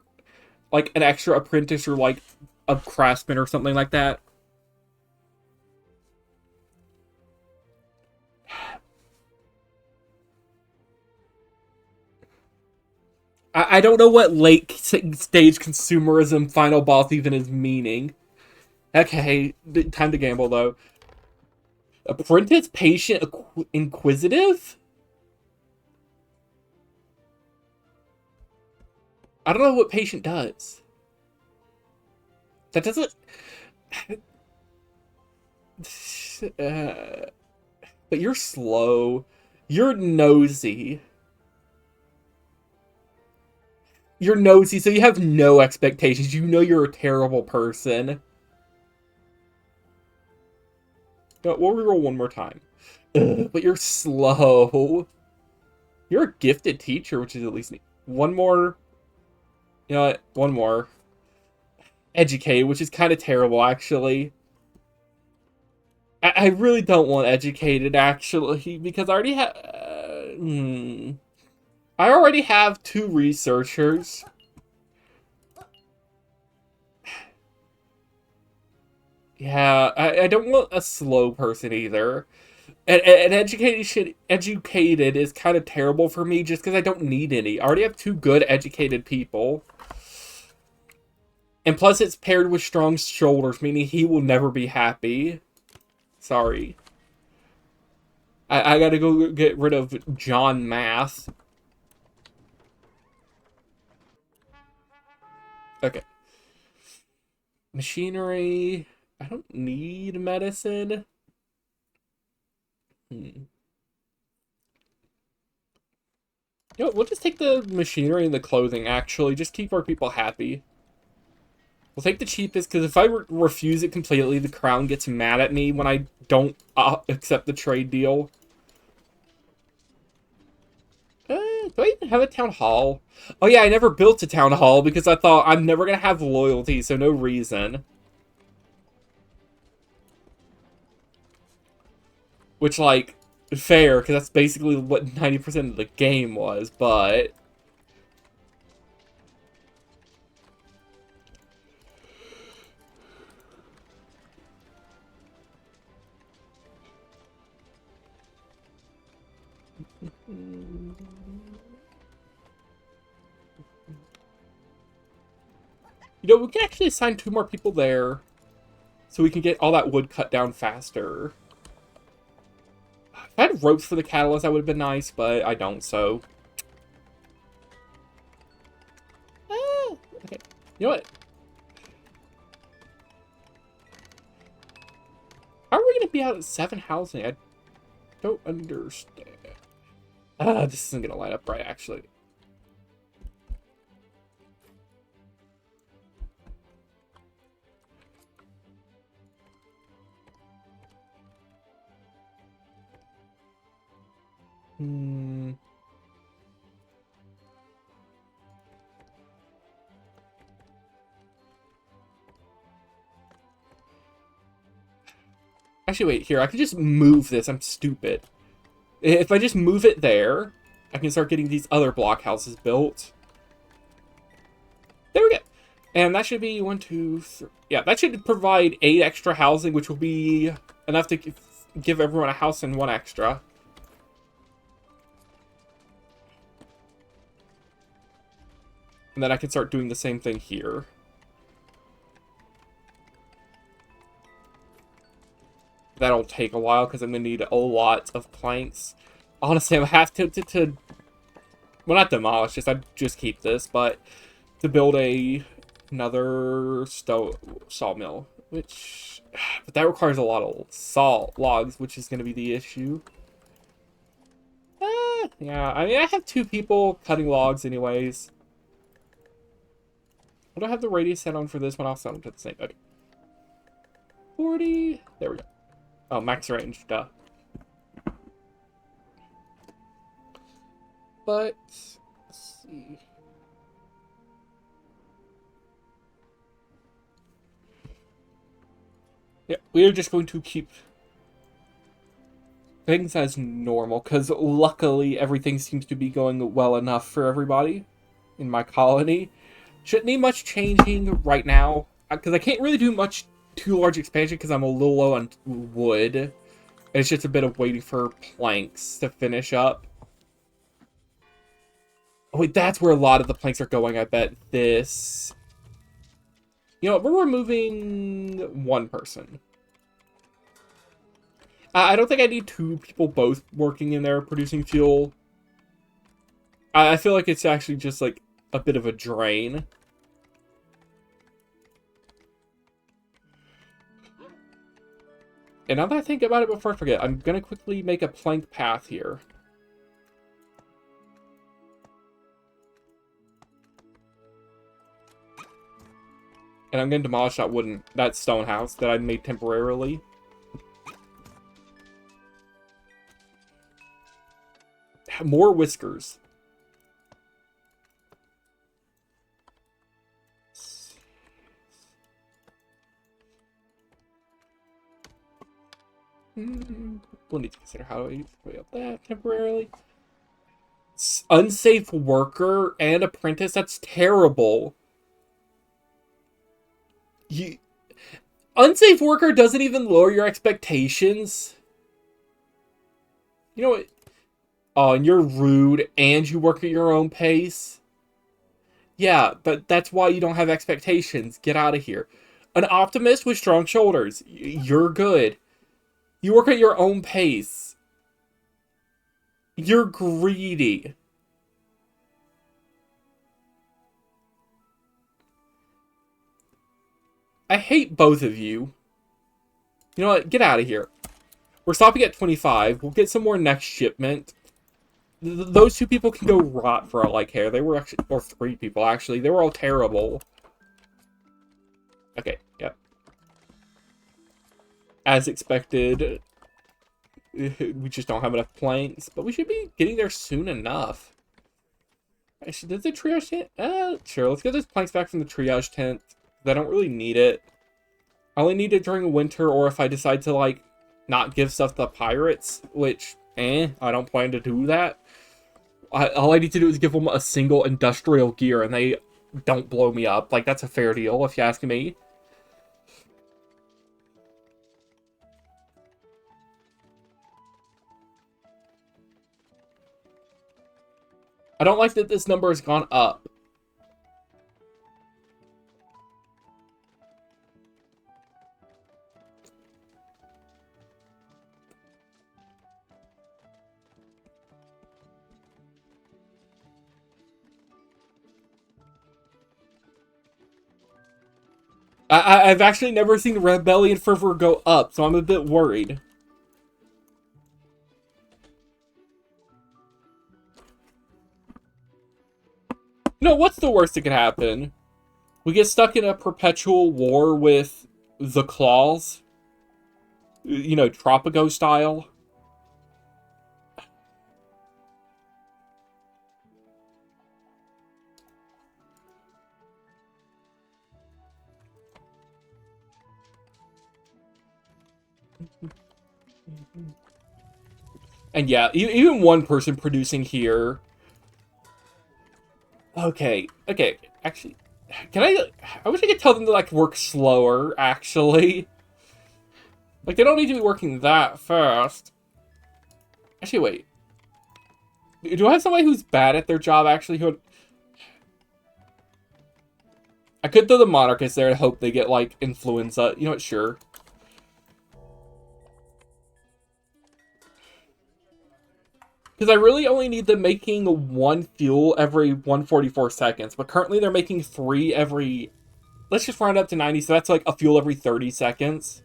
like an extra apprentice or like a craftsman or something like that? I don't know what late stage consumerism final boss even is meaning. Okay, time to gamble though. Apprentice, patient, inquisitive? I don't know what patient does. That doesn't... but you're slow. You're nosy. You're nosy, so you have no expectations. You know you're a terrible person. No, we'll reroll one more time. But you're slow. You're a gifted teacher, which is at least neat. One more You know what? One more. Educate, which is kind of terrible, actually. I really don't want educated, actually, because I already have... I already have 2 researchers. Yeah, I don't want a slow person either. And educated is kind of terrible for me just because I don't need any. I already have 2 good educated people. And plus it's paired with strong shoulders, meaning he will never be happy. Sorry. I gotta go get rid of John Math. Okay. Machinery. I don't need medicine. Hmm. You know, we'll just take the machinery and the clothing, actually. Just keep our people happy. We'll take the cheapest, because if I refuse it completely, the crown gets mad at me when I don't accept the trade deal. Do I even have a town hall? Oh yeah, I never built a town hall because I thought I'm never going to have loyalty, so no reason. Which, like, fair, because that's basically what 90% of the game was, but... You know, we can actually assign 2 more people there, so we can get all that wood cut down faster. If I had ropes for the catalyst, that would have been nice, but I don't, so... Okay. You know what? How are we going to be out at 7 housing? I don't understand. This isn't going to line up right, actually. Actually, wait, here, I can just move this. I'm stupid. If I just move it there, I can start getting these other block houses built. There we go. And that should be 1, 2, 3. Yeah, that should provide 8 extra housing, which will be enough to give everyone a house and 1 extra. And then I can start doing the same thing here. That'll take a while because I'm going to need a lot of planks. Honestly, I'm half tempted to... Well, not demolish this. I'd just keep this, but to build another sawmill, which... But that requires a lot of salt logs, which is going to be the issue. Yeah, I mean, I have 2 people cutting logs anyways. What do I have the radius set on for this one? I'll set them to the same. Okay. 40. There we go. Oh, max range, duh. But, let's see. Yeah, we are just going to keep things as normal, because luckily everything seems to be going well enough for everybody in my colony. Shouldn't need much changing right now, because I can't really do much too large expansion because I'm a little low on wood. It's just a bit of waiting for planks to finish up. Oh wait, that's where a lot of the planks are going, I bet. This... You know, we're removing 1 person. I don't think I need 2 people both working in there producing fuel. I feel like it's actually just like a bit of a drain. And now that I think about it before I forget, I'm going to quickly make a plank path here. And I'm going to demolish that stone house that I made temporarily. More whiskers. We'll need to consider how we weigh up that temporarily. Unsafe worker and apprentice, that's terrible. Unsafe worker doesn't even lower your expectations. You know what? Oh, and you're rude and you work at your own pace. Yeah, but that's why you don't have expectations. Get out of here. An optimist with strong shoulders. You're good. You work at your own pace. You're greedy. I hate both of you. You know what? Get out of here. We're stopping at 25. We'll get some more next shipment. Those two people can go rot for all I care. They were actually... Or three people, actually. They were all terrible. Okay, yep. As expected. We just don't have enough planks. But we should be getting there soon enough. Actually, does the triage tent... sure, let's get those planks back from the triage tent. I don't really need it. I only need it during winter, or if I decide to, like, not give stuff to pirates, which, I don't plan to do that. All I need to do is give them a single industrial gear, and they don't blow me up. Like, that's a fair deal, if you ask me. I don't like that this number has gone up. I've actually never seen Rebellion fervor go up, so I'm a bit worried. No, what's the worst that could happen? We get stuck in a perpetual war with the Claws. You know, Tropico style. And yeah, even one person producing here. Okay, actually, I wish I could tell them to, like, work slower, actually. Like, they don't need to be working that fast. Actually, wait. Do I have somebody who's bad at their job, actually? I could throw the monarchists there and hope they get, like, influenza. You know what, sure. Because I really only need them making one fuel every 144 seconds. But currently they're making 3 every... Let's just round up to 90, so that's like a fuel every 30 seconds.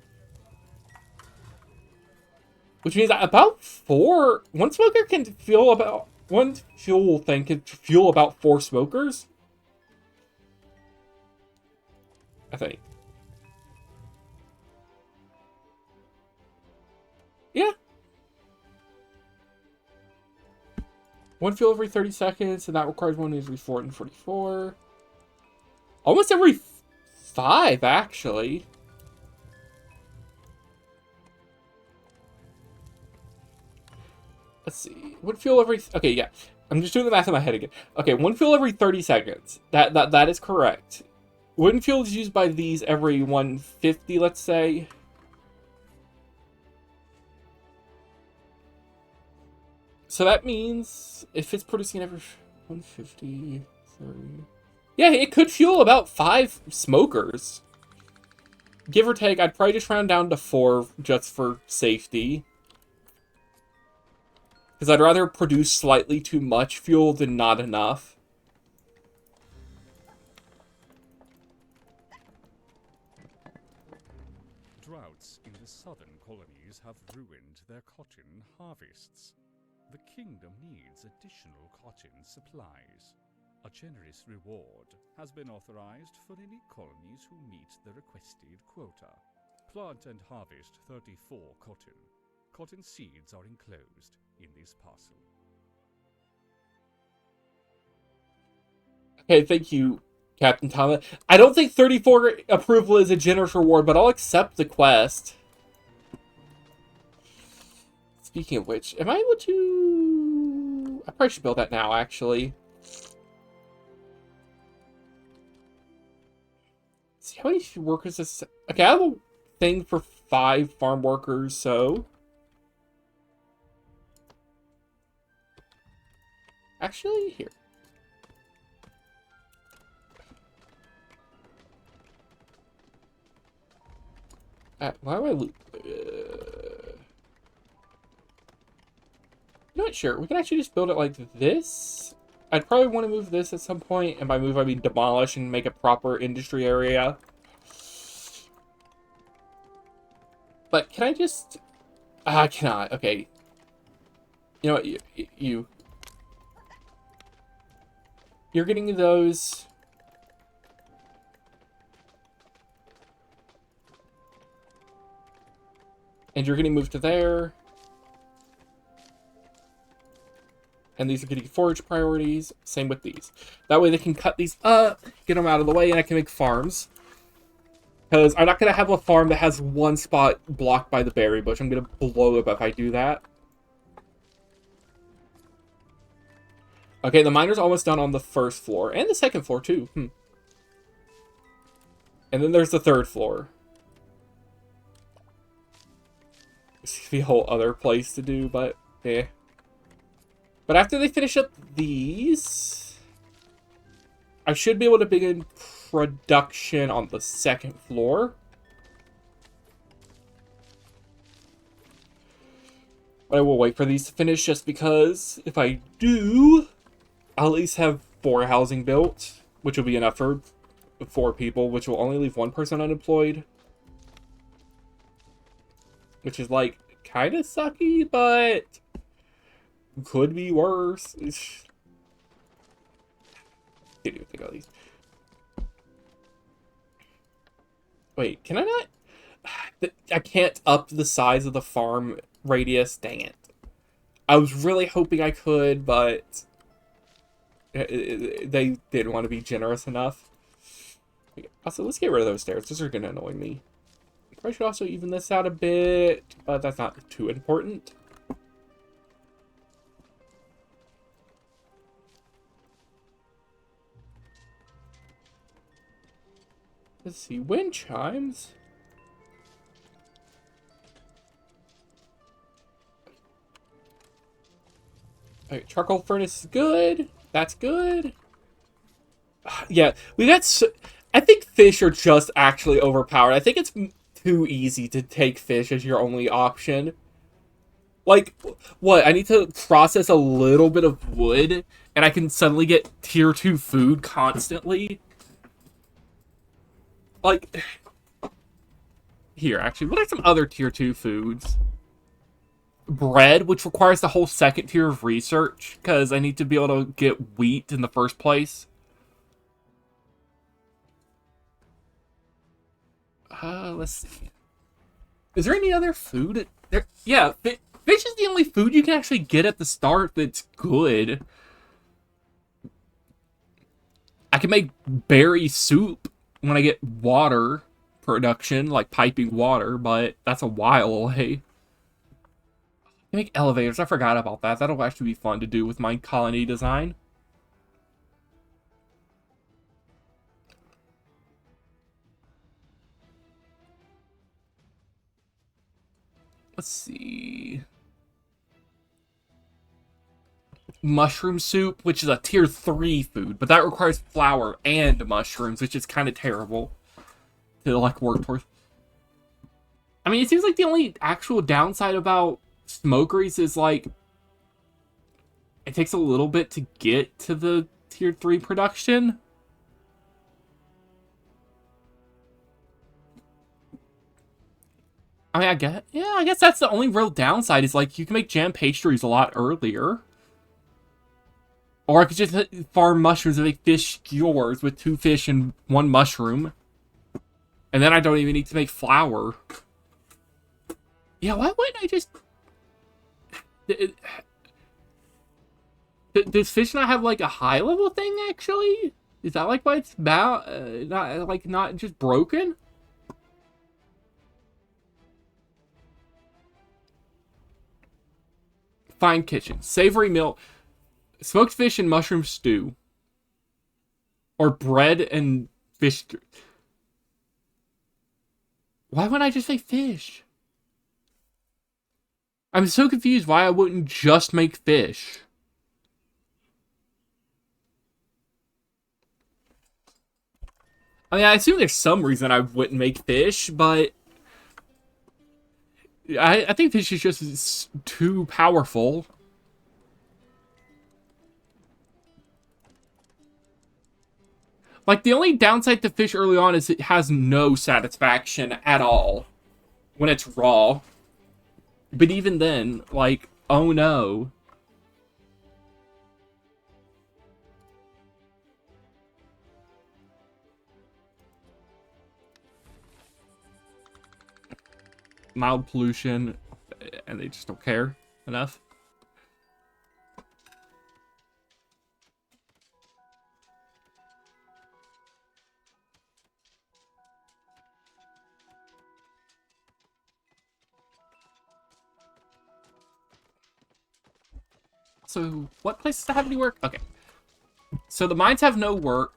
Which means about 4... One smoker can fuel about... One fuel thing can fuel about 4 smokers. I think. Yeah. One fuel every 30 seconds, and that requires one every 444. Almost every 5, actually. Let's see. One fuel every... Okay, yeah. I'm just doing the math in my head again. Okay, one fuel every 30 seconds. That is correct. One fuel is used by these every 150, let's say. So that means if it's producing every 150, 30... Yeah, it could fuel about 5 smokers. Give or take, I'd probably just round down to 4 just for safety. Because I'd rather produce slightly too much fuel than not enough. Droughts in the southern colonies have ruined their cotton harvests. The kingdom needs additional cotton supplies. A generous reward has been authorized for any colonies who meet the requested quota. Plant and harvest 34 cotton. Cotton seeds are enclosed in this parcel. Okay, thank you, Captain Thomas. I don't think 34 approval is a generous reward, but I'll accept the quest. speaking of which, am I able to... I probably should build that now, actually. Let's see, how many workers is... Okay, I have a thing for 5 farm workers, so... Actually, here. Why do I... Not sure. We can actually just build it like this. I'd probably want to move this at some point, and by move I mean demolish and make a proper industry area. But can I just... I cannot. Okay. You know what? You're getting those. And you're getting moved to there. And these are getting forage priorities. Same with these. That way they can cut these up, get them out of the way, and I can make farms. Because I'm not going to have a farm that has one spot blocked by the berry bush. I'm going to blow up if I do that. Okay, the miner's almost done on the first floor. And the second floor, too. And then there's the third floor. This could be a whole other place to do, but eh. But after they finish up these, I should be able to begin production on the second floor. But I will wait for these to finish just because if I do, I'll at least have 4 housing built, which will be enough for 4 people, which will only leave 1 person unemployed. Which is like kind of sucky, but could be worse. Can't even think of these. Wait, can I not? I can't up the size of the farm radius. Dang it. I was really hoping I could, but they didn't want to be generous enough. Also, let's get rid of those stairs. Those are going to annoy me. I should also even this out a bit, but that's not too important. Let's see, wind chimes. Alright, charcoal furnace is good. That's good. Yeah, we got... I think fish are just actually overpowered. I think it's too easy to take fish as your only option. Like, what? I need to process a little bit of wood, and I can suddenly get tier 2 food constantly? Like, here, actually, what are some other tier 2 foods? Bread, which requires the whole second tier of research, because I need to be able to get wheat in the first place. Let's see. Is there any other food? Yeah, fish is the only food you can actually get at the start that's good. I can make berry soup when I get water production, like piping water, but that's a while away. I can make elevators. I forgot about that. That'll actually be fun to do with my colony design. Let's see. Mushroom soup, which is a tier 3 food, but that requires flour and mushrooms, which is kind of terrible to like work towards. I mean, it seems like the only actual downside about smokeries is like it takes a little bit to get to the tier 3 production. I mean, I guess that's the only real downside is like you can make jam pastries a lot earlier. Or I could just farm mushrooms and make fish skewers with 2 fish and 1 mushroom. And then I don't even need to make flour. Yeah, why wouldn't I just... Does fish not have like a high level thing actually? Is that like why it's not just broken? Fine kitchen. Savory meal. Smoked fish and mushroom stew. Or bread and fish. Why wouldn't I just say fish? I'm so confused why I wouldn't just make fish. I mean, I assume there's some reason I wouldn't make fish, but I think fish is just too powerful. Like, the only downside to fish early on is it has no satisfaction at all when it's raw. But even then, like, oh no. Mild pollution, and they just don't care enough. So, what places have any work? Okay. So the mines have no work.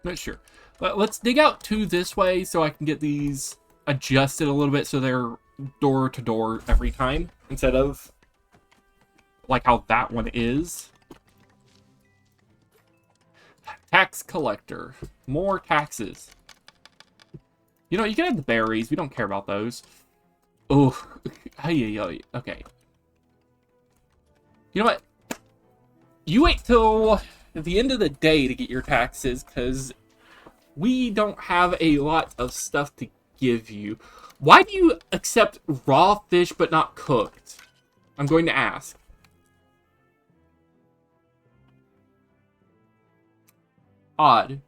Not sure. But let's dig out two this way so I can get these adjusted a little bit so they're door to door every time instead of like how that one is. Tax collector. More taxes. You know, you can have the berries. We don't care about those. Oh, okay. You know what? You wait till the end of the day to get your taxes, because we don't have a lot of stuff to give you. Why do you accept raw fish but not cooked? I'm going to ask. Odd.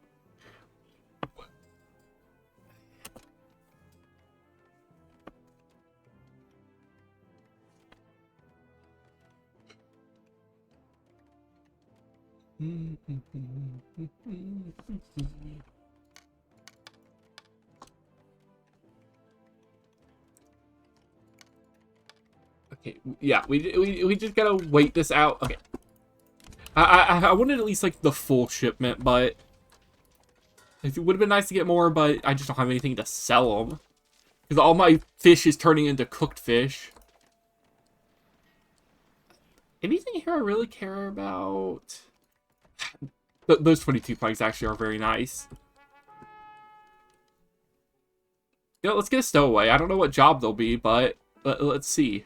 Okay, yeah, we just gotta wait this out. Okay. I wanted at least, like, the full shipment, but it would have been nice to get more, but I just don't have anything to sell them. Because all my fish is turning into cooked fish. Anything here I really care about? Those 22 planks actually are very nice. You know, let's get a stowaway. I don't know what job they'll be, but let's see.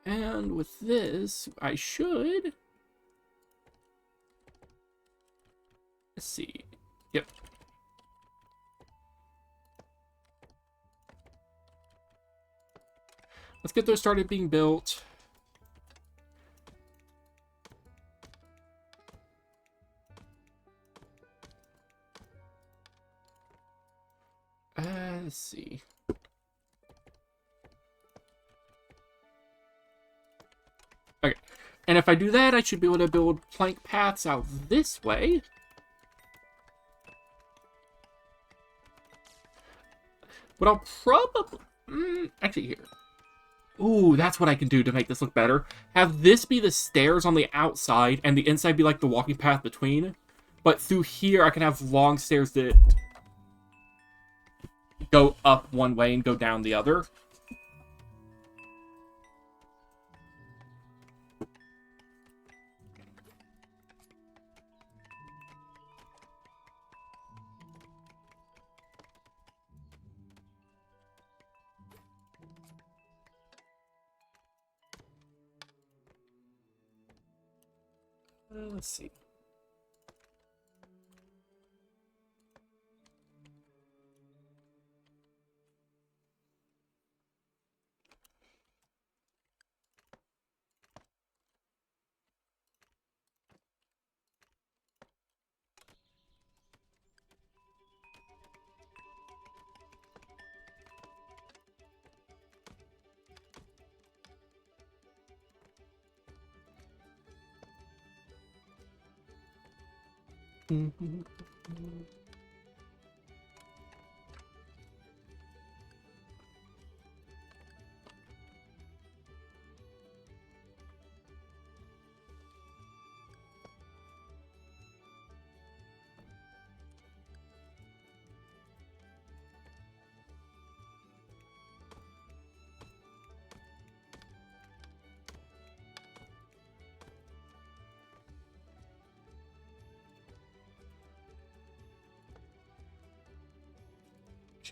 And with this, I should... Let's see. Yep. Let's get those started being built. Let's see. Okay. And if I do that, I should be able to build plank paths out this way. But I'll probably... actually, here. Ooh, that's what I can do to make this look better. Have this be the stairs on the outside, and the inside be like the walking path between. But through here, I can have long stairs that go up one way and go down the other. Let's see.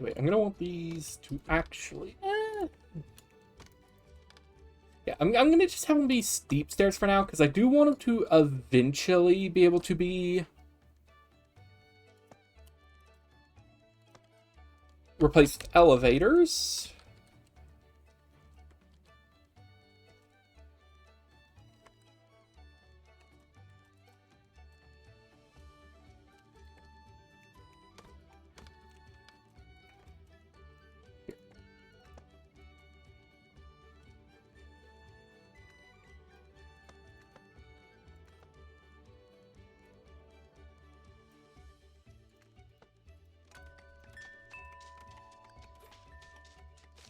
Wait, I'm gonna want these to actually. Yeah, I'm gonna just have them be steep stairs for now because I do want them to eventually be able to be replaced with elevators.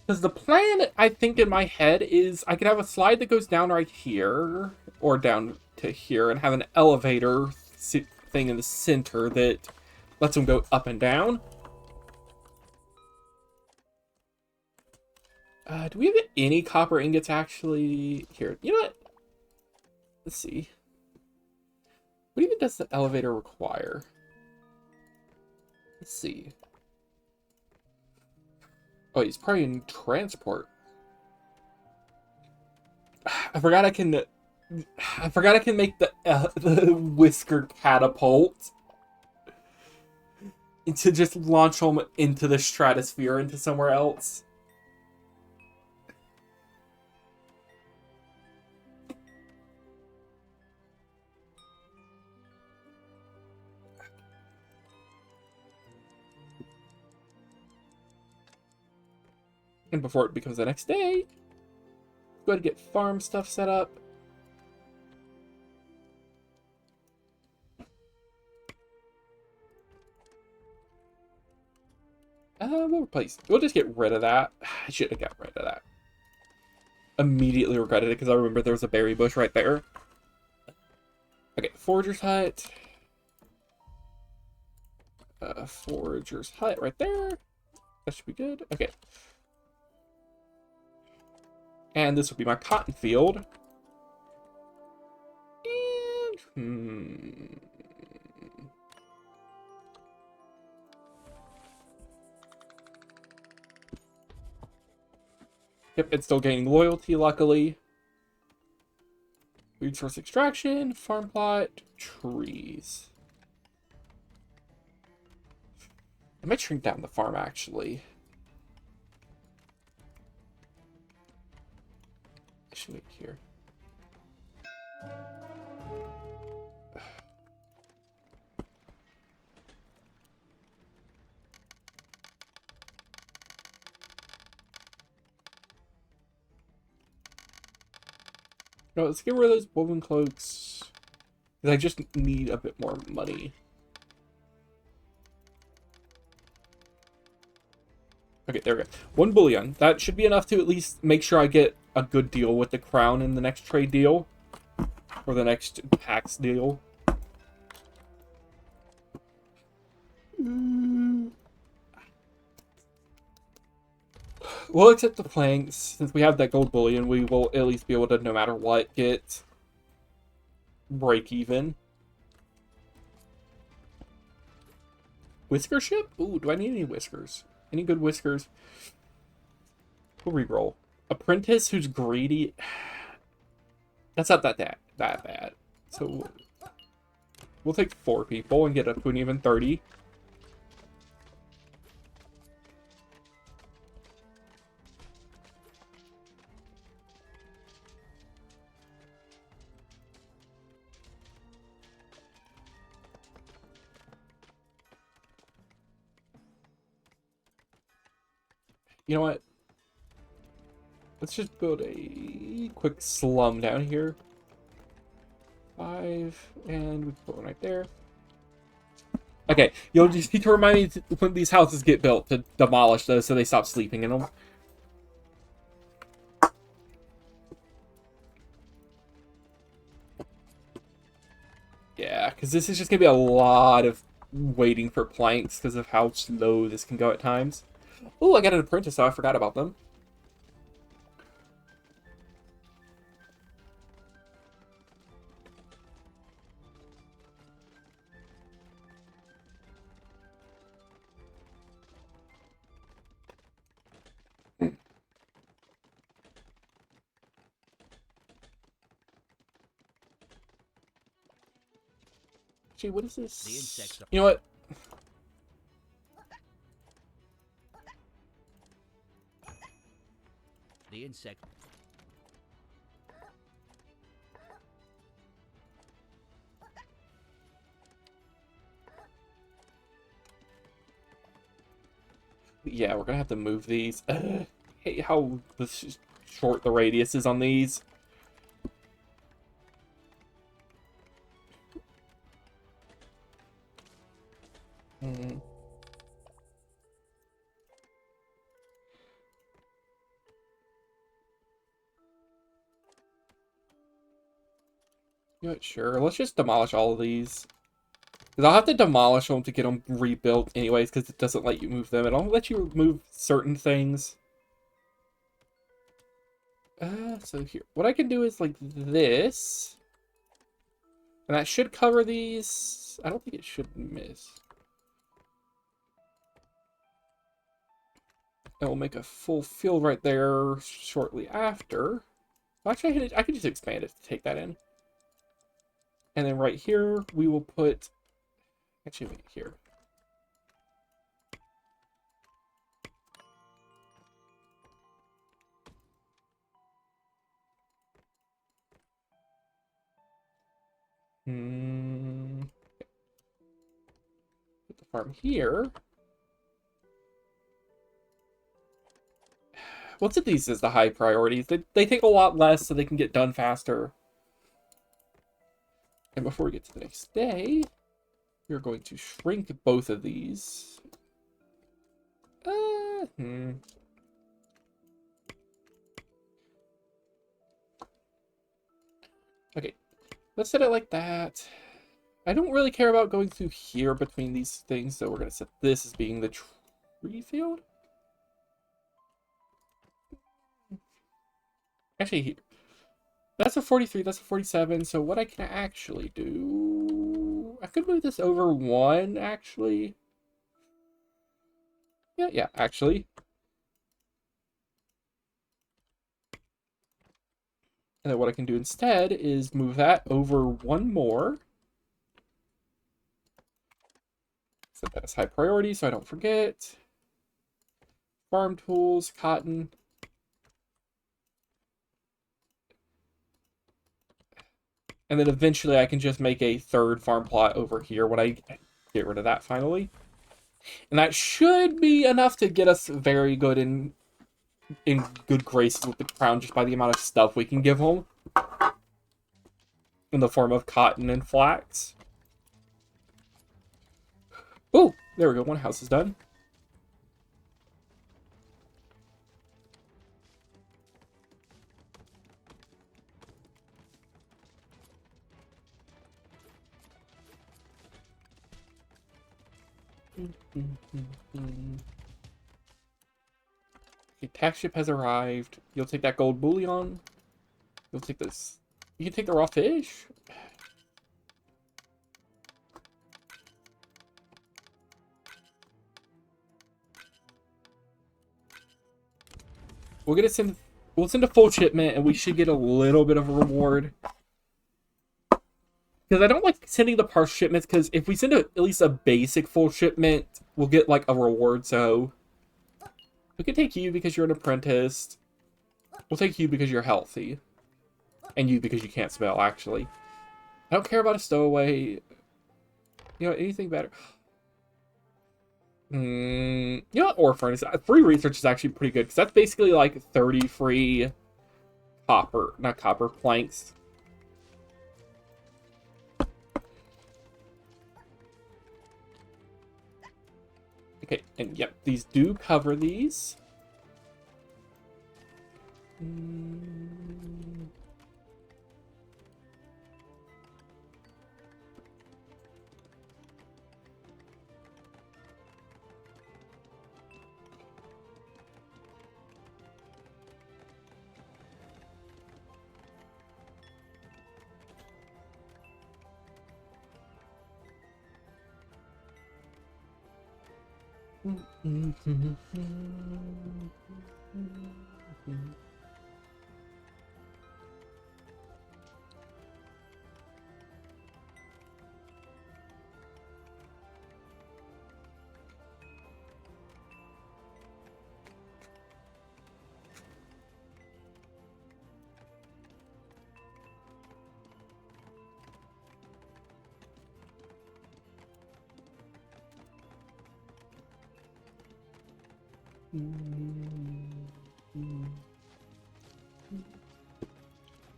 Because the plan, I think, in my head is I could have a slide that goes down right here, or down to here, and have an elevator thing in the center that lets them go up and down. Do we have any copper ingots actually? Here, you know what? Let's see. What even does the elevator require? Let's see. Oh, he's probably in transport. I forgot I can make the whisker catapult to just launch them into the stratosphere, into somewhere else. And before it becomes the next day, go ahead and get farm stuff set up. We'll replace. We'll just get rid of that. I should have got rid of that. Immediately regretted it because I remember there was a berry bush right there. Okay, forager's hut. Forager's hut right there. That should be good. Okay. And this will be my cotton field. And, Yep, it's still gaining loyalty, luckily. Food source extraction, farm plot, trees. I might shrink down the farm, actually. I should wait here. No, let's get rid of those woven cloaks. Because I just need a bit more money. Okay, there we go. 1 bullion. That should be enough to at least make sure I get a good deal with the crown in the next trade deal. Or the next tax deal. We'll accept the planks. Since we have that gold bullion, we will at least be able to, no matter what, get break even. Whisker ship? Ooh, do I need any whiskers? Any good whiskers? We'll reroll. Apprentice who's greedy. That's not that bad. So we'll take 4 people and get up to an even 30. You know what? Let's just build a quick slum down here. 5, and we can put one right there. Okay, you'll just need to remind me when these houses get built to demolish those so they stop sleeping in them. Yeah, because this is just going to be a lot of waiting for planks because of how slow this can go at times. Oh, I got an apprentice, so I forgot about them. Gee, what is this? The insects are... You know what? The insect... Yeah, we're gonna have to move these. Hey, how short the radius is on these. Hmm. Yeah, sure. Let's just demolish all of these. Because I'll have to demolish them to get them rebuilt anyways, because it doesn't let you move them. It only lets you move certain things. So here, what I can do is like this. And that should cover these. I don't think it should miss. And we'll make a full field right there shortly after. Well, actually, I could just expand it to take that in. And then right here, we will put... Actually, wait, here. Put the farm here. What's at these is the high priorities. They take a lot less so they can get done faster. And before we get to the next day, we're going to shrink both of these. Okay, let's set it like that. I don't really care about going through here between these things, so we're going to set this as being the tree field. Actually, here. That's a 43, that's a 47, so what I can actually do... I could move this over one, actually. Yeah, actually. And then what I can do instead is move that over one more. Set that as high priority so I don't forget. Farm tools, cotton. And then eventually I can just make a third farm plot over here when I get rid of that finally. And that should be enough to get us very good in good graces with the crown just by the amount of stuff we can give them. In the form of cotton and flax. Oh, there we go. One house is done. Okay, tax ship has arrived. You'll take that gold bullion. You'll take this. You can take the raw fish. We'll send a full shipment and we should get a little bit of a reward. Because I don't like sending the partial shipments, because if we send at least a basic full shipment, we'll get like a reward, so we can take you because you're an apprentice. We'll take you because you're healthy. And you because you can't spell, actually. I don't care about a stowaway. You know, anything better. You know what, ore furnace? Free research is actually pretty good, because that's basically like 30 free copper, not copper, planks. Okay, and yep, these do cover these.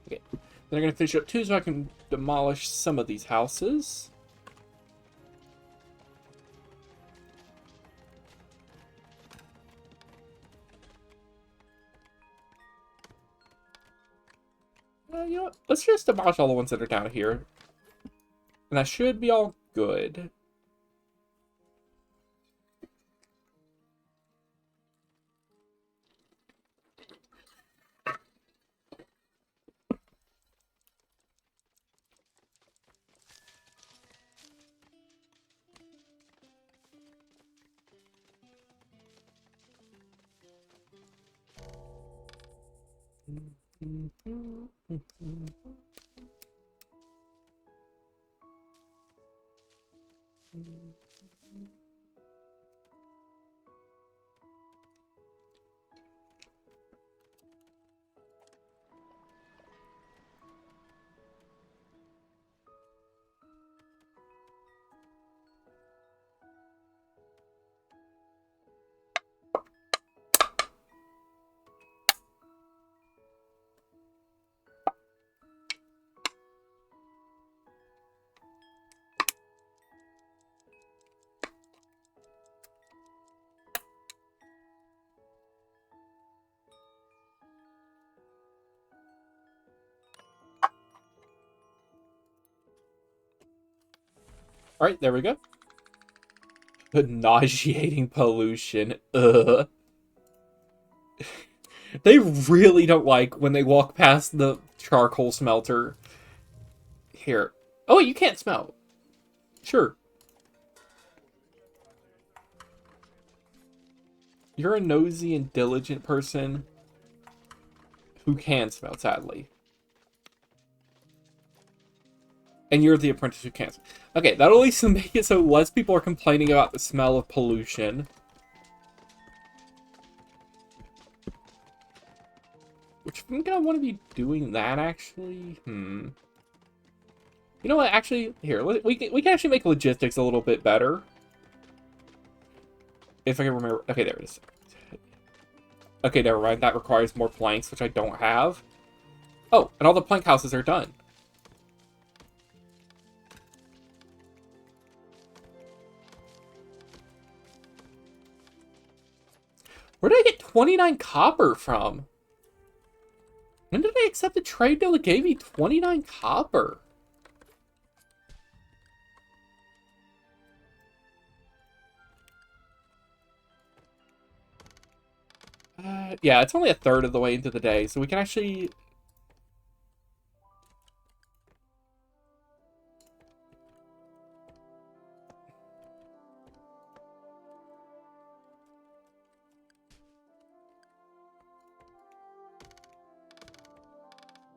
Okay, then I'm gonna finish up too, so I can demolish some of these houses. You know what? Let's just demolish all the ones that are down here, and that should be all good. All right, there we go. The nauseating pollution. Ugh. They really don't like when they walk past the charcoal smelter. Here. Oh, you can't smell. Sure. You're a nosy and diligent person who can smell, sadly. And you're the apprentice who can't. Okay, that'll at least make it so less people are complaining about the smell of pollution. Which I'm gonna want to be doing that, actually. You know what, actually, here, we can actually make logistics a little bit better. If I can remember. Okay, there it is. Okay, never mind. That requires more planks, which I don't have. Oh, and all the plank houses are done. Where did I get 29 copper from? When did I accept the trade deal that gave me 29 copper? Yeah, it's only a third of the way into the day, so we can actually...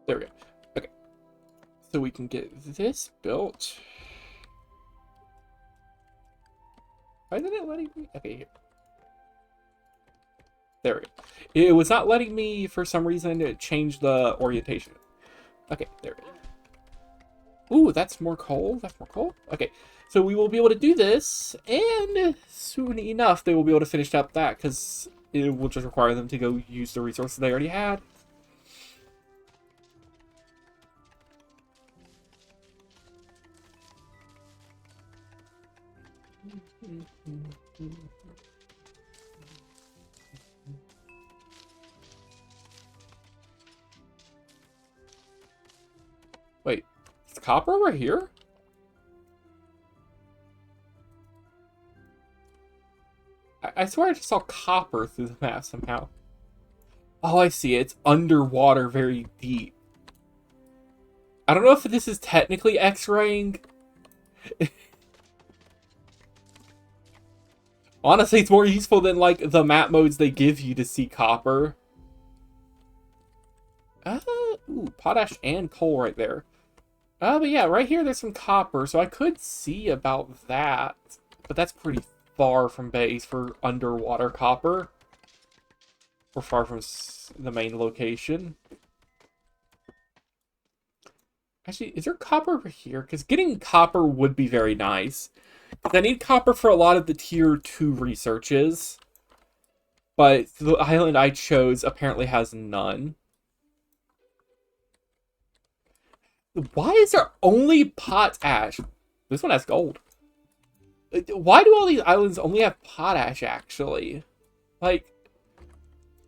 There we go. Okay. So we can get this built. Why isn't it letting me? Okay, here. There we go. It was not letting me, for some reason, change the orientation. Okay, there we go. Ooh, that's more coal. That's more coal. Okay, so we will be able to do this, and soon enough, they will be able to finish up that, because it will just require them to go use the resources they already had. Wait, is copper over here? I swear I just saw copper through the map somehow. Oh, I see. It's underwater very deep. I don't know if this is technically X-raying. Honestly, it's more useful than, like, the map modes they give you to see copper. Ooh, potash and coal right there. But yeah, right here there's some copper, so I could see about that. But that's pretty far from base for underwater copper. We're far from the main location. Actually, is there copper over here? Because getting copper would be very nice. I need copper for a lot of the tier 2 researches. But the island I chose apparently has none. Why is there only potash? This one has gold. Why do all these islands only have potash, actually? Like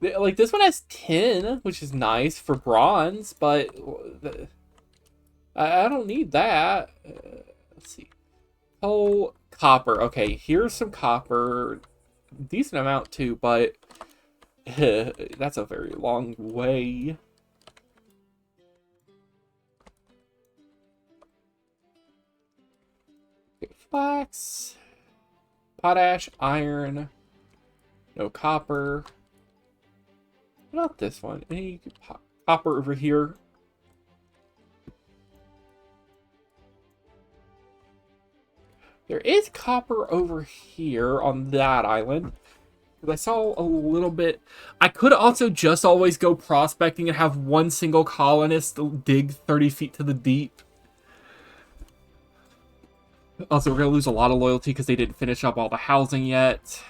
this one has tin, which is nice for bronze, but I don't need that. Let's see. Oh, copper. Okay, here's some copper. Decent amount, too, but that's a very long way. Okay, flax. Potash, iron. No copper. What about this one? Any copper over here? There is copper over here on that island. Because I saw a little bit. I could also just always go prospecting and have one single colonist dig 30 feet to the deep. Also, we're going to lose a lot of loyalty because they didn't finish up all the housing yet.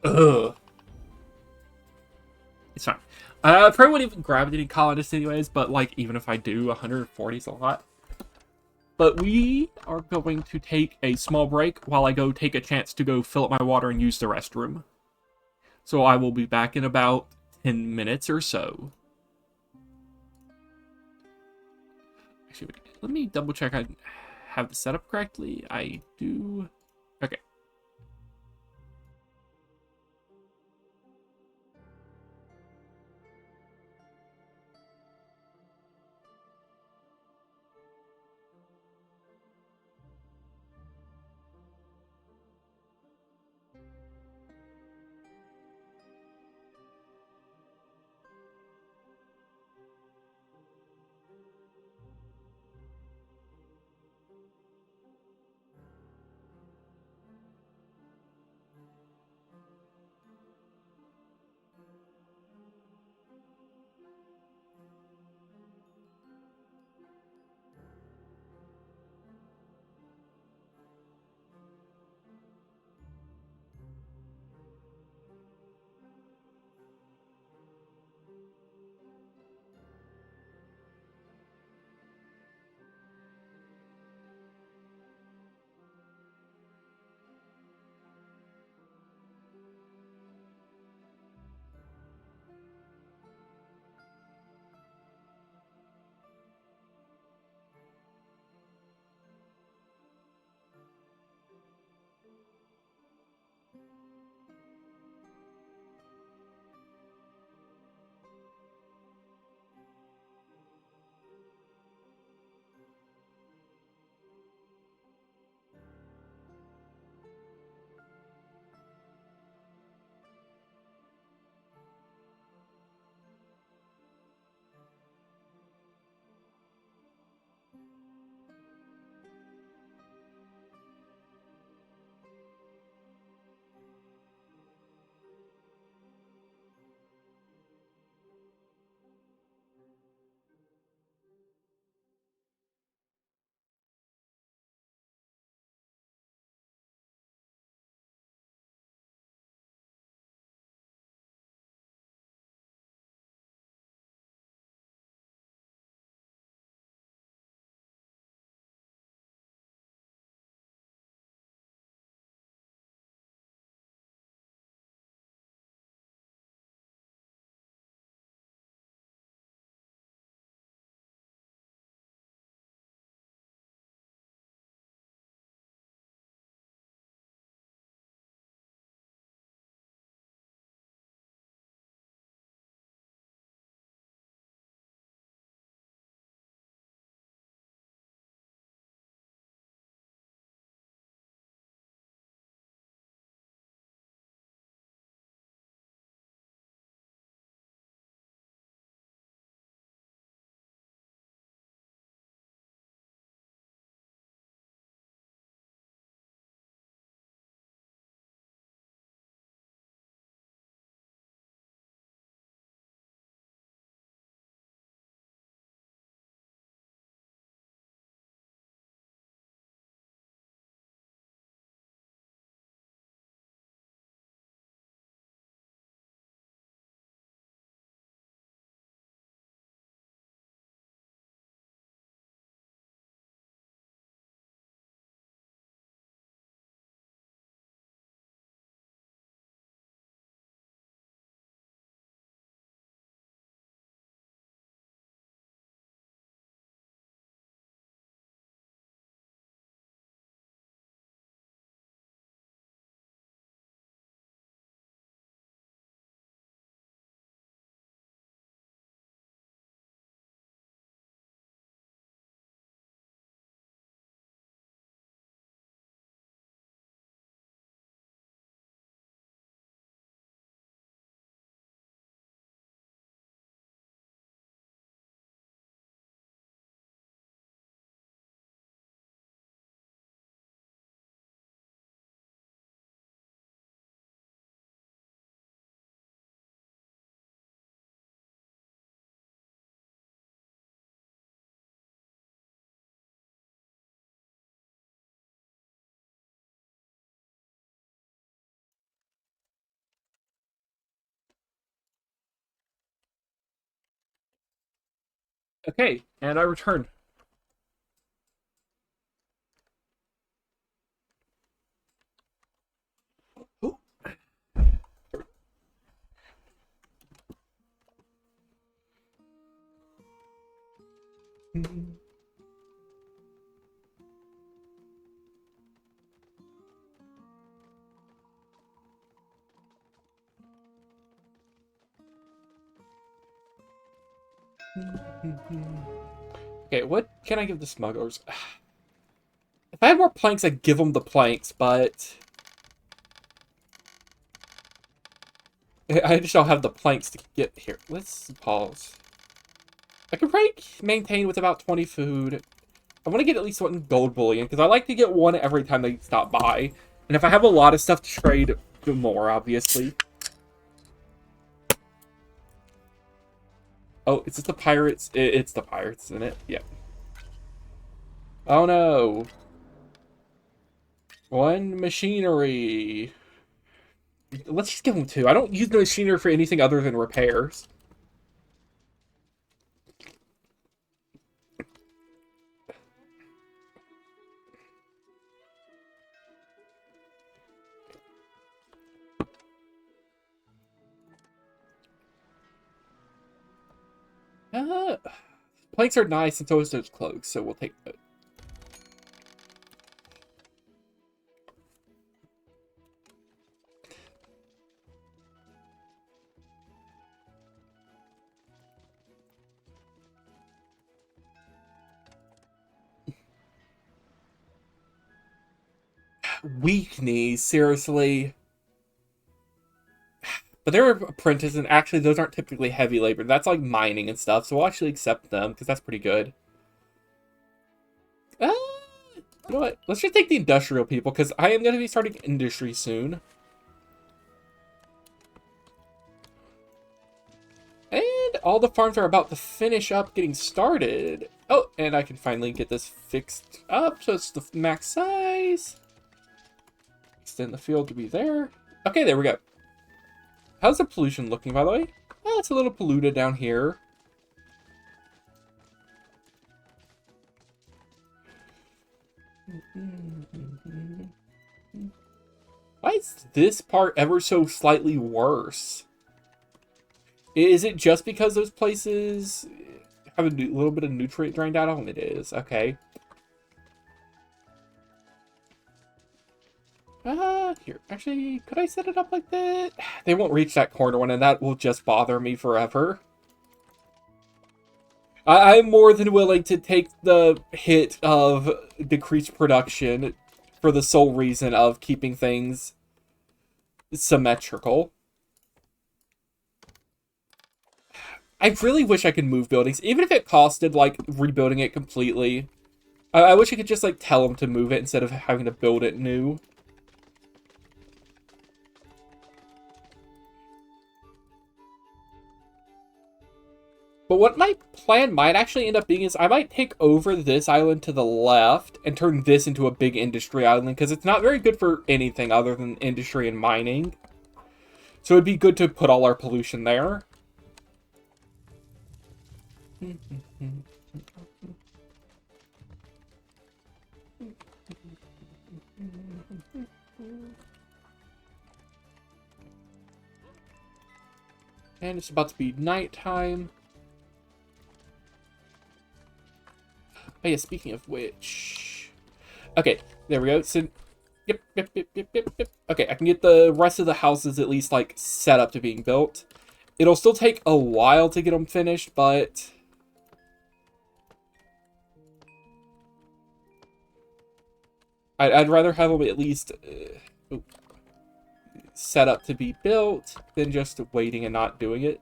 Ugh. It's fine. I probably wouldn't even grab any colonists anyways, but like even if I do, 140 is a lot. But we are going to take a small break while I go take a chance to go fill up my water and use the restroom. So I will be back in about 10 minutes or so. Actually, let me double check I have the setup correctly. I do. Okay. Okay, and I return. Ooh. Okay, what can I give the smugglers? If I had more planks, I'd give them the planks, but I just don't have the planks to get here. Let's pause. I could probably maintain with about 20 food. I want to get at least one gold bullion, because I like to get one every time they stop by. And if I have a lot of stuff to trade, do more, obviously. Oh, is it the pirates? It's the pirates, isn't it? Yeah. Oh no. One machinery. Let's just give them two. I don't use the machinery for anything other than repairs. Planks are nice, and so is those cloaks, so we'll take that. Weak knees, seriously. But they're apprentices, and actually those aren't typically heavy labor. That's like mining and stuff, so we'll actually accept them, because that's pretty good. You know what? Let's just take the industrial people, because I am going to be starting industry soon. And all the farms are about to finish up getting started. Oh, and I can finally get this fixed up, so it's the max size. Extend the field to be there. Okay, there we go. How's the pollution looking, by the way? Oh, it's a little polluted down here. Why is this part ever so slightly worse? Is it just because those places have a little bit of nutrient drained out of them? It is. Okay. Here. Actually, could I set it up like that? They won't reach that corner one, and that will just bother me forever. I'm more than willing to take the hit of decreased production for the sole reason of keeping things symmetrical. I really wish I could move buildings, even if it costed, like, rebuilding it completely. I wish I could just, like, tell them to move it instead of having to build it new. But what my plan might actually end up being is I might take over this island to the left and turn this into a big industry island, because it's not very good for anything other than industry and mining. So it'd be good to put all our pollution there. And it's about to be nighttime. Oh yeah, speaking of which... Okay, there we go. So, yep. Okay, I can get the rest of the houses at least, like, set up to being built. It'll still take a while to get them finished, but... I'd rather have them at least set up to be built than just waiting and not doing it.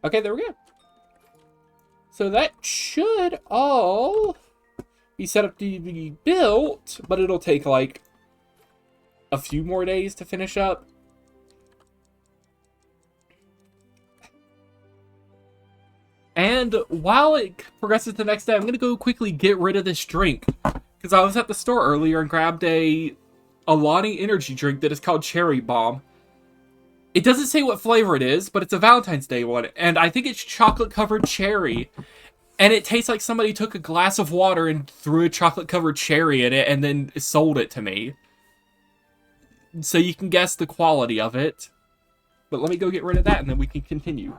Okay, there we go. So that should all be set up to be built, but it'll take like a few more days to finish up. And while it progresses the next day, I'm going to go quickly get rid of this drink. Because I was at the store earlier and grabbed a Alani energy drink that is called Cherry Bomb. It doesn't say what flavor it is, but it's a Valentine's Day one, and I think it's chocolate-covered cherry. And it tastes like somebody took a glass of water and threw a chocolate-covered cherry in it and then sold it to me. So you can guess the quality of it. But let me go get rid of that, and then we can continue.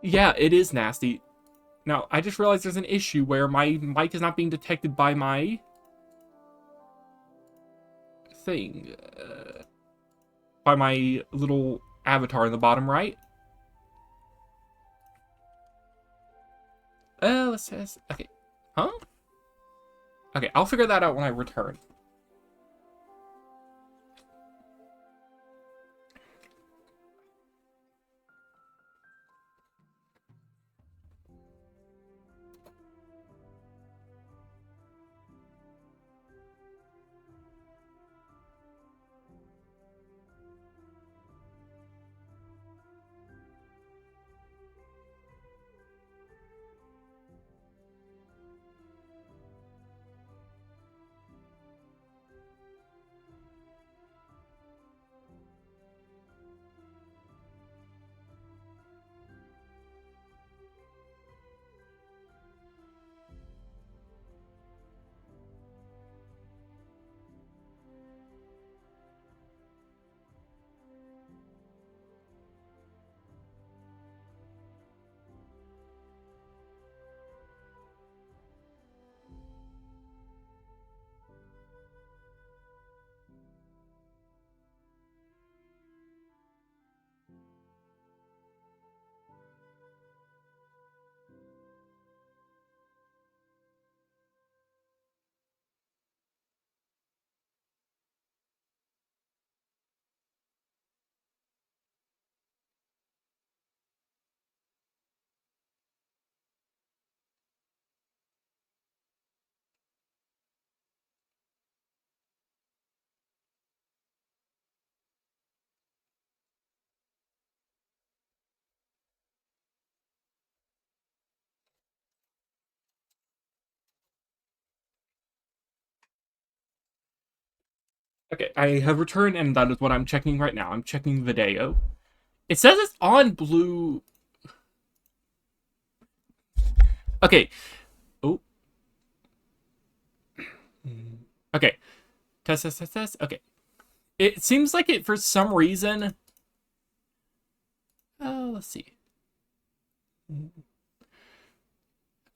Yeah, it is nasty. Now, I just realized there's an issue where my mic is not being detected by my thing. By my little avatar in the bottom right. Let's test. Okay. Huh? Okay, I'll figure that out when I return. Okay, I have returned, and that is what I'm checking right now. I'm checking video. It says it's on blue. Okay. Oh. Okay. Test, test, test, test. Okay. It seems like it, for some reason... let's see.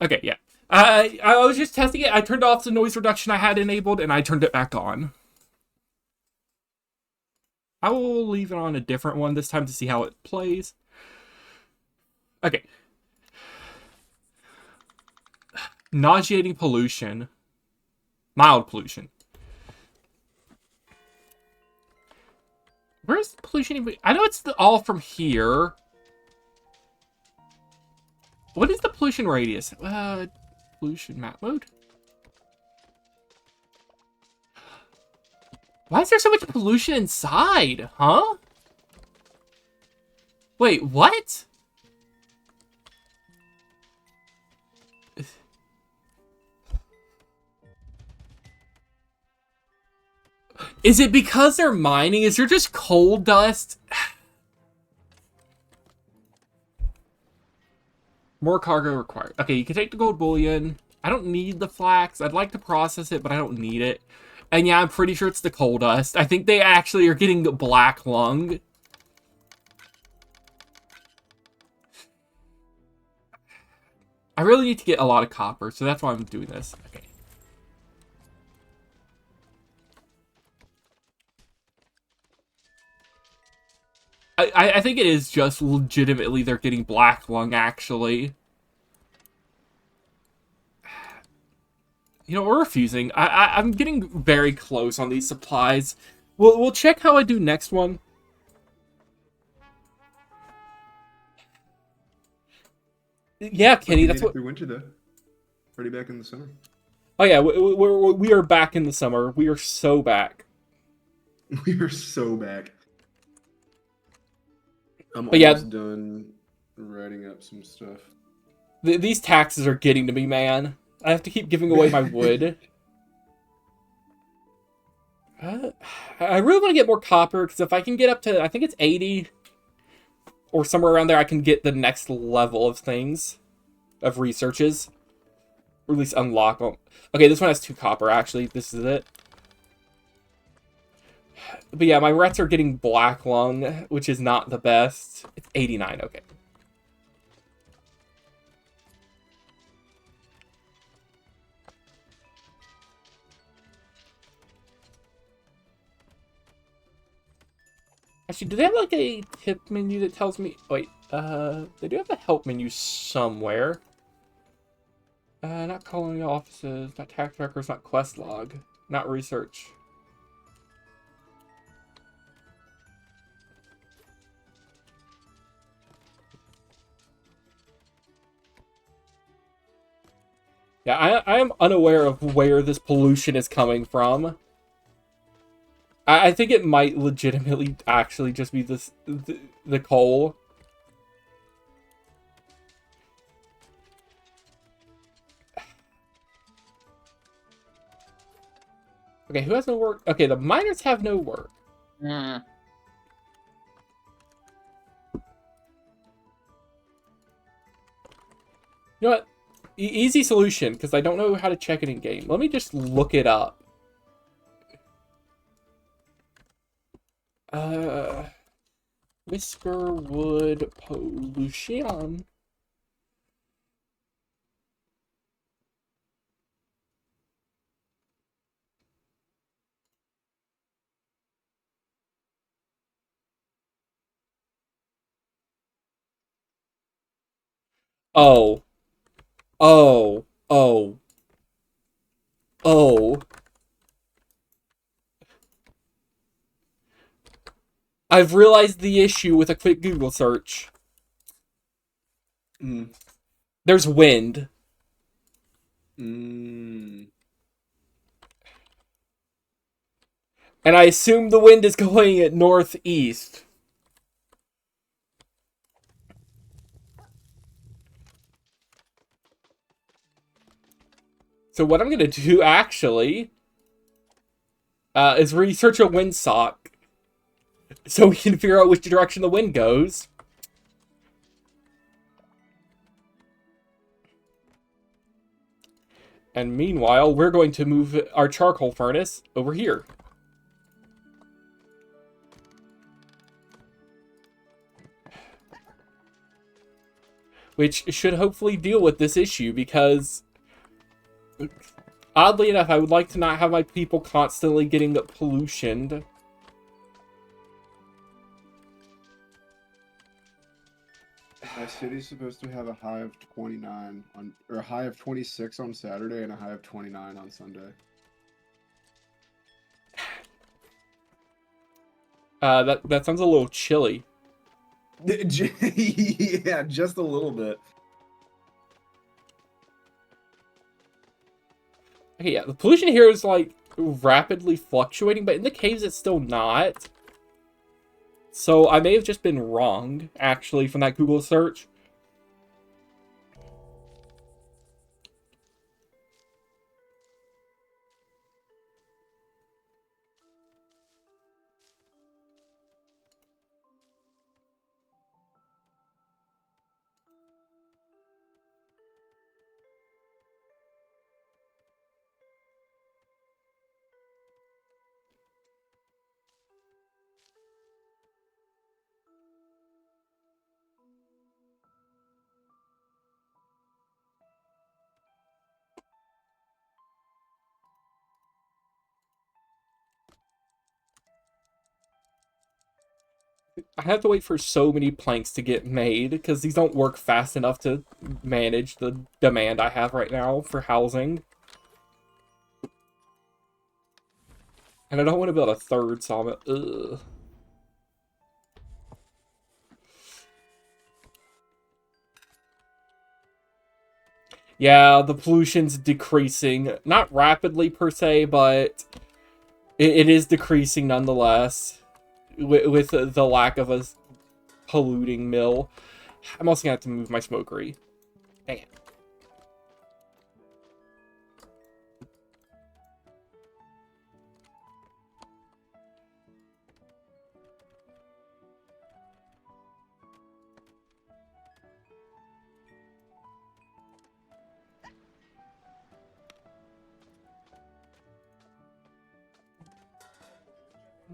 Okay, yeah. I was just testing it. I turned off the noise reduction I had enabled, and I turned it back on. I will leave it on a different one this time to see how it plays. Okay. Nauseating pollution. Mild pollution. Where's the pollution even? I know it's all from here. What is the pollution radius? Pollution map mode? Why is there so much pollution inside? Huh? Wait, what? Is it because they're mining? Is there just coal dust? More cargo required. Okay, you can take the gold bullion. I don't need the flax. I'd like to process it, but I don't need it. And yeah, I'm pretty sure it's the coal dust. I think they actually are getting black lung. I really need to get a lot of copper, so that's why I'm doing this. Okay. I think it is just legitimately they're getting black lung, actually. You know, we're refusing. I'm getting very close on these supplies. We'll check how I do next one. Yeah, Kenny, that's what... through winter, though. Already back in the summer. Oh, yeah, we are back in the summer. We are so back. We are so back. I'm But yeah, almost done writing up some stuff. These taxes are getting to me, man. I have to keep giving away my wood. I really want to get more copper, because if I can get up to, I think it's 80, or somewhere around there, I can get the next level of things, of researches. Or at least unlock them. Okay, this one has 2 copper, actually. This is it. But yeah, my rats are getting black lung, which is not the best. It's 89, okay. Actually, do they have like a tip menu that tells me... Wait, they do have a help menu somewhere. Not colony offices, not tax records, not quest log, not research. Yeah, I am unaware of where this pollution is coming from. I think it might legitimately actually just be the coal. Okay, who has no work? Okay, the miners have no work. Mm. You know what? Easy solution, because I don't know how to check it in game. Let me just look it up. WhiskerWood pollution. Oh. Oh. Oh. Oh. I've realized the issue with a quick Google search. There's wind. And I assume the wind is going at northeast. So what I'm going to do, actually, is research a windsock. So we can figure out which direction the wind goes. And meanwhile, we're going to move our charcoal furnace over here. Which should hopefully deal with this issue, because oddly enough, I would like to not have my people constantly getting pollutioned. My city's supposed to have a high of 29 on, or a high of 26 on Saturday and a high of 29 on Sunday. That sounds a little chilly. Yeah, just a little bit. Okay, yeah, the pollution here is like rapidly fluctuating, but in the caves it's still not. So I may have just been wrong, actually, from that Google search. I have to wait for so many planks to get made, because these don't work fast enough to manage the demand I have right now for housing. And I don't want to build a third sawmill. Ugh. Yeah, the pollution's decreasing. Not rapidly per se, but it is decreasing nonetheless. With the lack of a polluting mill. I'm also going to have to move my smokery. Dang it.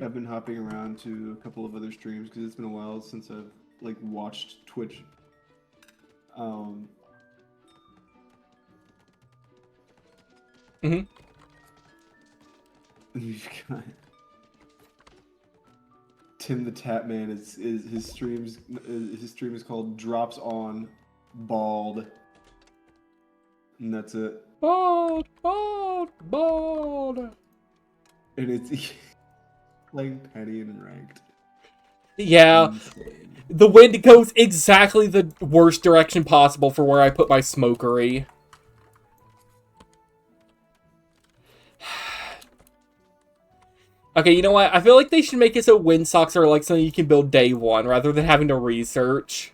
I've been hopping around to a couple of other streams because it's been a while since I've like watched Twitch. Mm-hmm. We've got Tim the Tap Man. Is his streams? His stream is called Drops On Bald, and that's it. Bald, bald, bald. And it's playing Penny and Ranked. Yeah, Insane. the wind goes exactly the worst direction possible for where I put my smokery. Okay, you know what? I feel like they should make it so wind socks are like something you can build day one rather than having to research.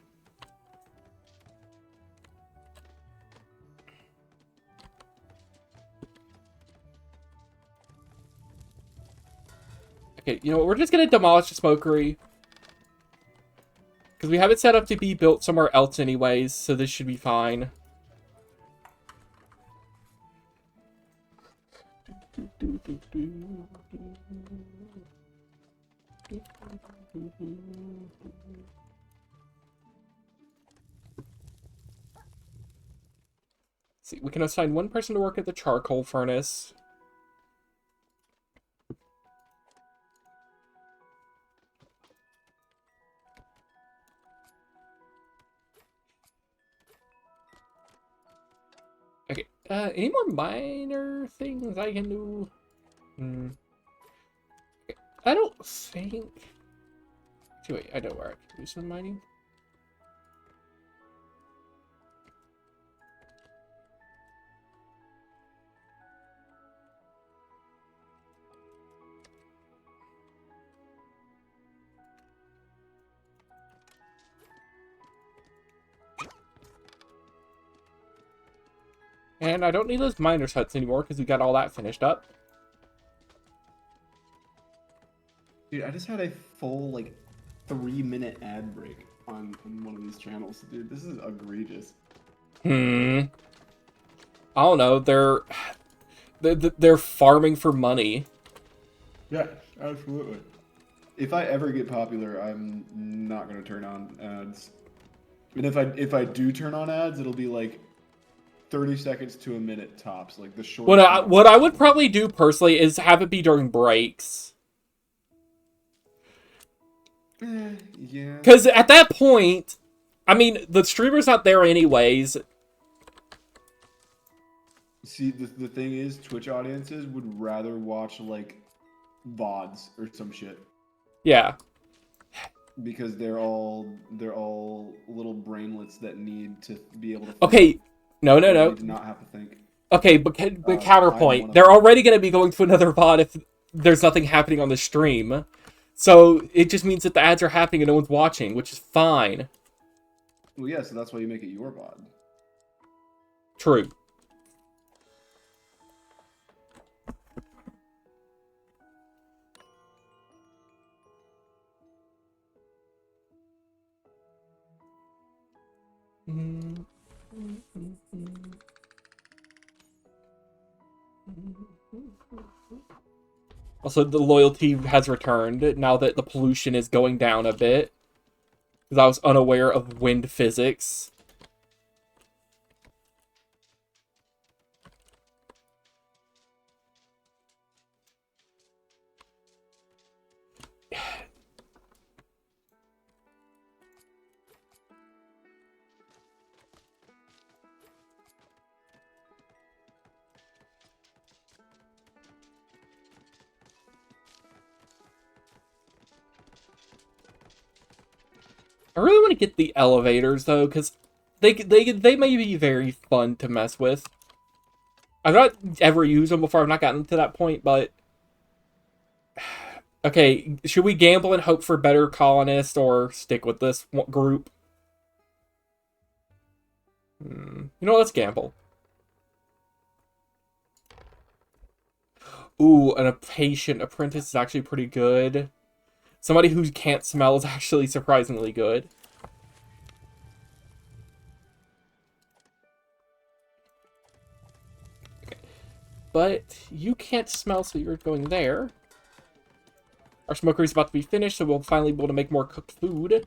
Okay, you know what? We're just gonna demolish the smokery. Because we have it set up to be built somewhere else anyways, so this should be fine. See, we can assign one person to work at the charcoal furnace. Okay, any more minor things I can do? Okay, I don't think... Actually, wait, I know where I can do some mining. And I don't need those miners' huts anymore because we got all that finished up. Dude, I just had a full like 3-minute ad break on one of these channels. Dude, this is egregious. I don't know. They're farming for money. Yeah, absolutely. If I ever get popular, I'm not gonna turn on ads. And if I do turn on ads, it'll be like 30 seconds to a minute tops, like the short. What I would probably do personally is have it be during breaks. Yeah. Because at that point, I mean, the streamer's not there anyways. See, the thing is, Twitch audiences would rather watch like VODs or some shit. Yeah. Because they're all little brainlets that need to be able to think. Okay. No. They need to not have to think. Okay, but counterpoint. They're already going to be going to another VOD if there's nothing happening on the stream. So it just means that the ads are happening and no one's watching, which is fine. Well, yeah, so that's why you make it your VOD. True. Also, the loyalty has returned now that the pollution is going down a bit. Because I was unaware of wind physics. I really want to get the elevators, though, because they may be very fun to mess with. I've not ever used them before. I've not gotten to that point, but... Okay, should we gamble and hope for better colonists, or stick with this group? You know, let's gamble. Ooh, a patient apprentice is actually pretty good. Somebody who can't smell is actually surprisingly good. But you can't smell, so you're going there. Our smoker is about to be finished, so we'll finally be able to make more cooked food.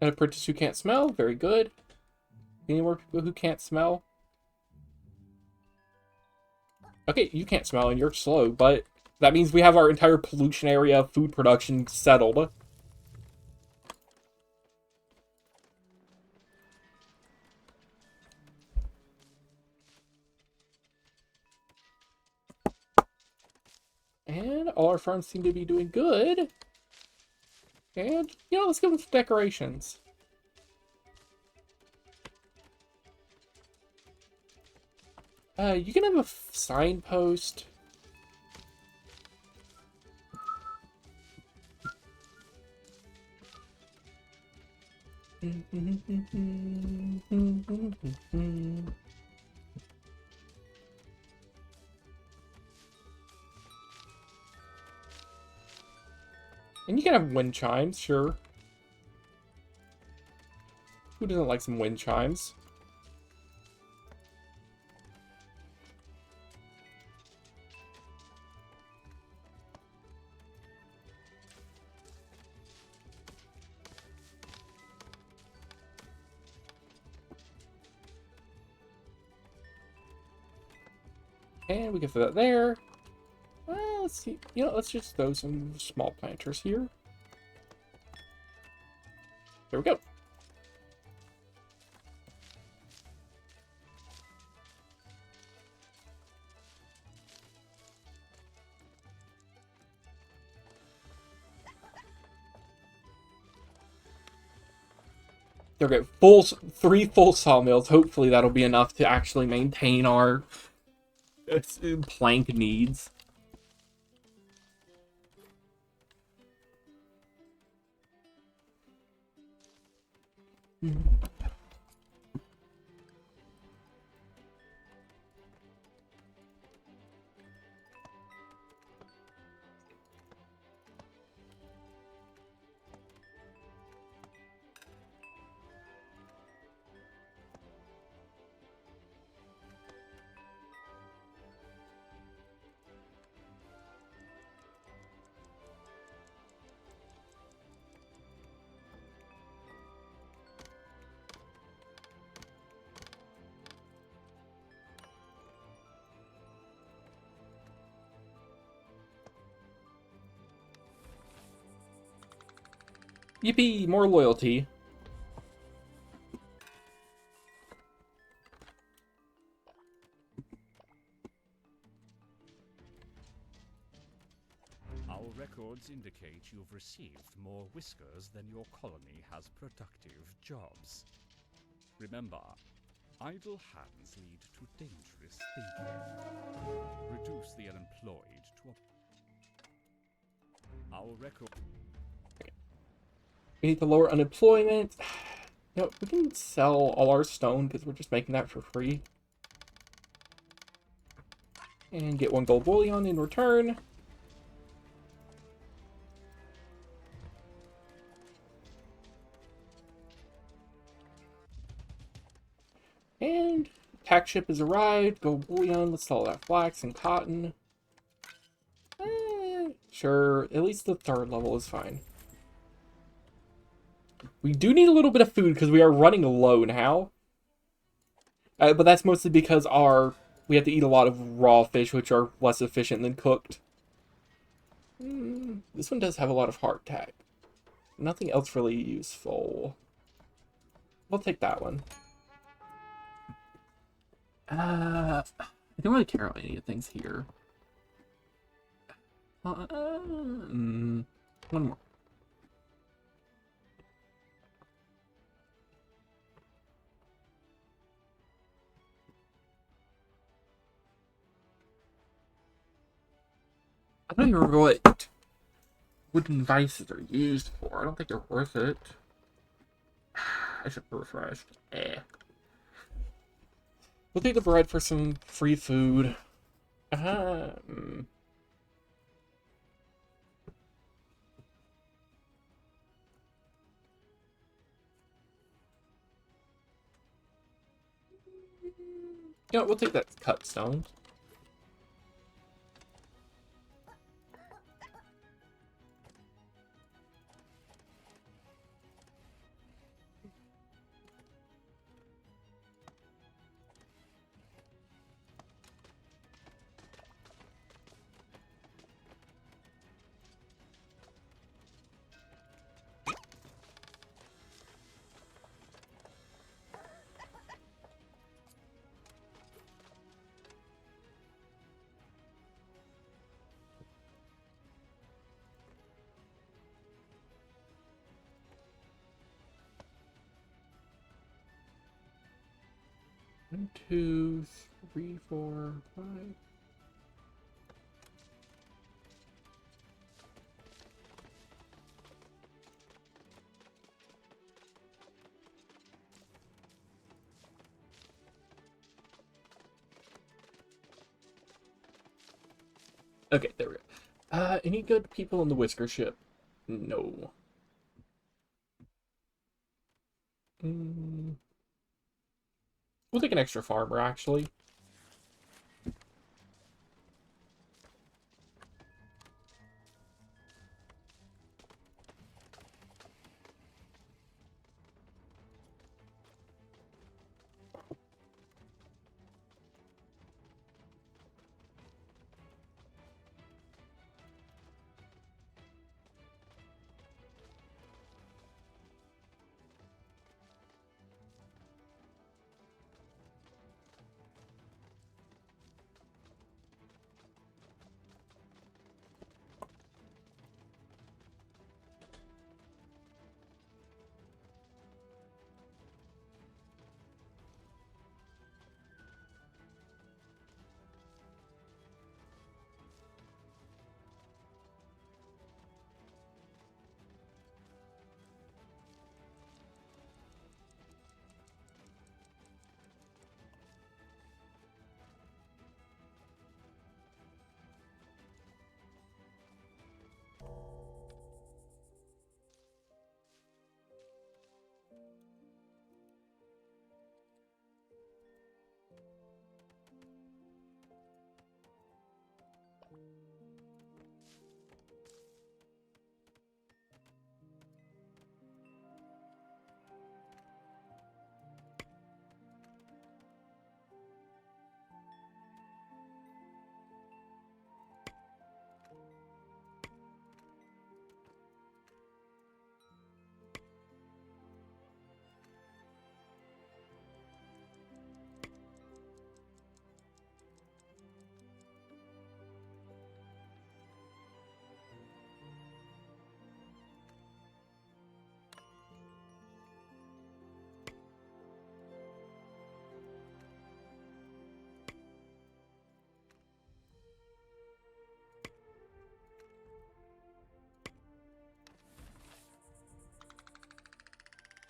An apprentice who can't smell, very good. Any more people who can't smell? Okay, you can't smell and you're slow, but that means we have our entire pollution area food production settled. And all our farms seem to be doing good. And, you know, let's give them some decorations. You can have a signpost. And you can have wind chimes, sure. Who doesn't like some wind chimes? And we can throw that there. Let's see. You know, let's just throw some small planters here. There we go. Okay, three full sawmills. Hopefully that'll be enough to actually maintain our plank needs. Yippee, more loyalty. Our records indicate you've received more whiskers than your colony has productive jobs. Remember, idle hands lead to dangerous thinking. Reduce the unemployed to our record. We need to lower unemployment. You know, we can sell all our stone because we're just making that for free. And get 1 gold bullion in return. And pack ship has arrived. Gold bullion. Let's sell all that flax and cotton. Sure, at least the 3rd level is fine. We do need a little bit of food because we are running low now. But that's mostly because we have to eat a lot of raw fish, which are less efficient than cooked. This one does have a lot of hardtack. Nothing else really useful. We'll take that one. I don't really care about any of the things here. One more. don't even remember what wooden vices are used for. I don't think they're worth it. I should refresh. We'll take the bread for some free food. Yeah, we'll take that cut stone. One, two, three, four, five. Okay, there we go. Any good people in the Whisker ship? No. We'll take an extra farmer, actually.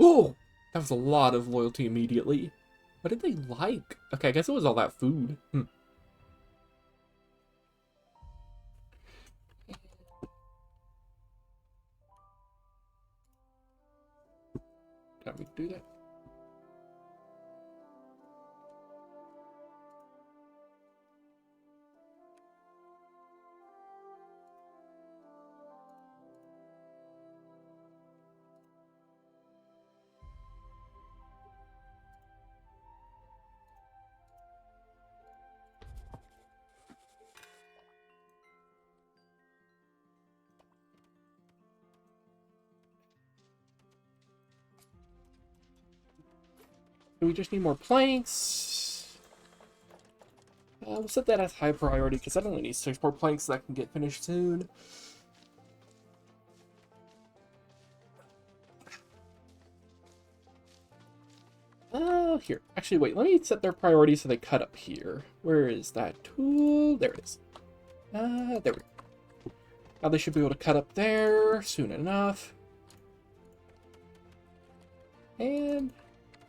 Oh, that was a lot of loyalty immediately. What did they like? Okay, I guess it was all that food. Got me to do that. We just need more planks. We'll set that as high priority because I only need 6 more planks that can get finished soon. Here. Actually, wait. Let me set their priority so they cut up here. Where is that tool? There it is. There we go. Now they should be able to cut up there soon enough. And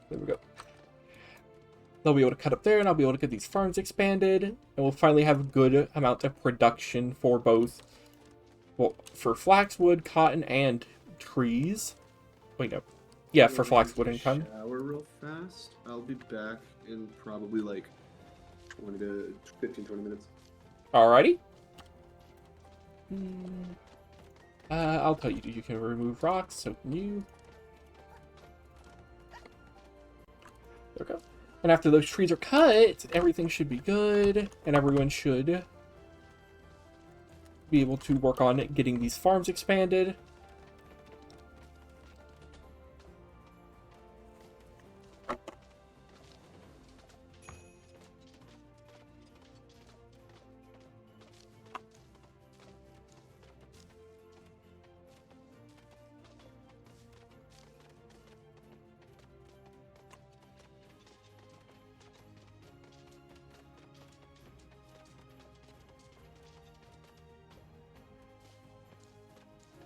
there we go. They'll be able to cut up there, and I'll be able to get these farms expanded. And we'll finally have a good amount of production for both, well, for flaxwood, cotton, and trees. Wait, no. Yeah, for flaxwood and cotton. Shower real fast. I'll be back in probably like 20 to 15, 20 minutes. Alrighty. I'll tell you, you can remove rocks, so can you. There we go. And after those trees are cut, everything should be good, and everyone should be able to work on getting these farms expanded.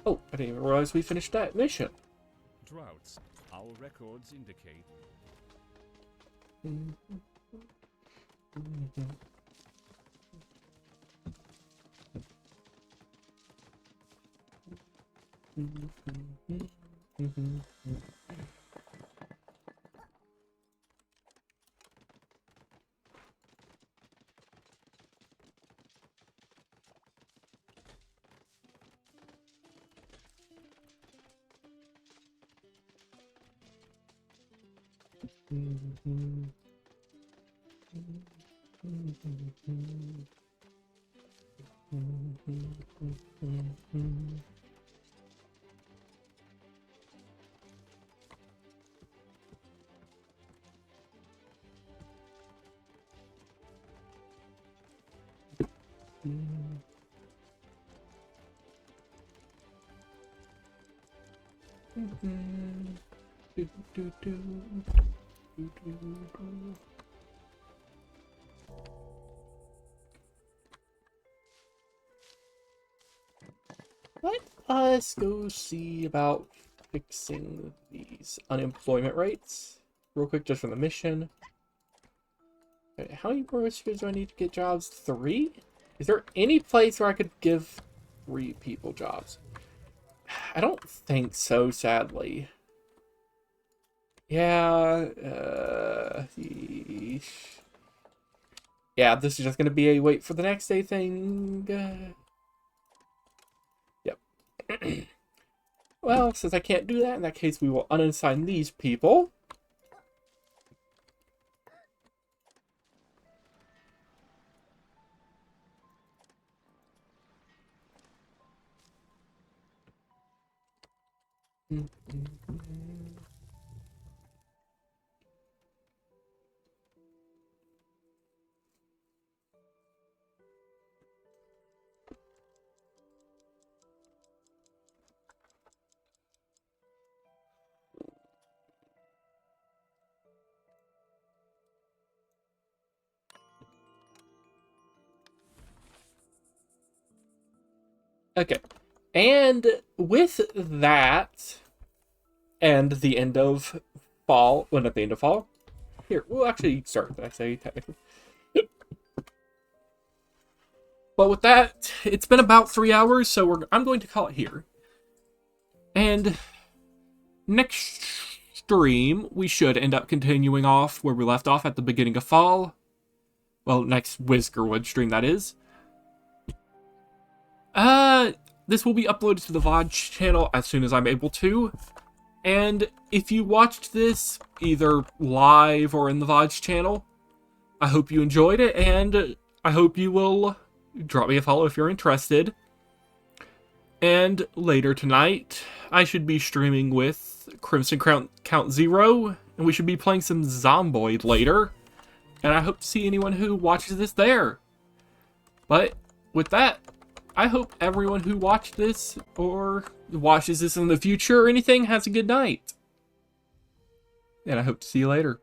Oh, I didn't even realize we finished that mission. Droughts. Our records indicate. Let us go see about fixing these unemployment rates real quick, just for the mission. Okay, how many more whiskers do I need to get jobs? 3? Is there any place where I could give 3 people jobs? I don't think so, sadly. Yeah, yeesh. Yeah, this is just going to be a wait for the next day thing. Yep. Well, since I can't do that, in that case, we will unassign these people. Okay, and with that, and the end of fall, well, not the end of fall, here, we'll actually start, I say, technically. But with that, it's been about 3 hours, so I'm going to call it here. And next stream, we should end up continuing off where we left off at the beginning of fall. Well, next WhiskerWood stream, that is. This will be uploaded to the VOD channel as soon as I'm able to. And if you watched this, either live or in the VOD channel, I hope you enjoyed it, and I hope you will drop me a follow if you're interested. And later tonight, I should be streaming with Crimson Count Zero, and we should be playing some Zomboid later. And I hope to see anyone who watches this there. But with that, I hope everyone who watched this or watches this in the future or anything has a good night. And I hope to see you later.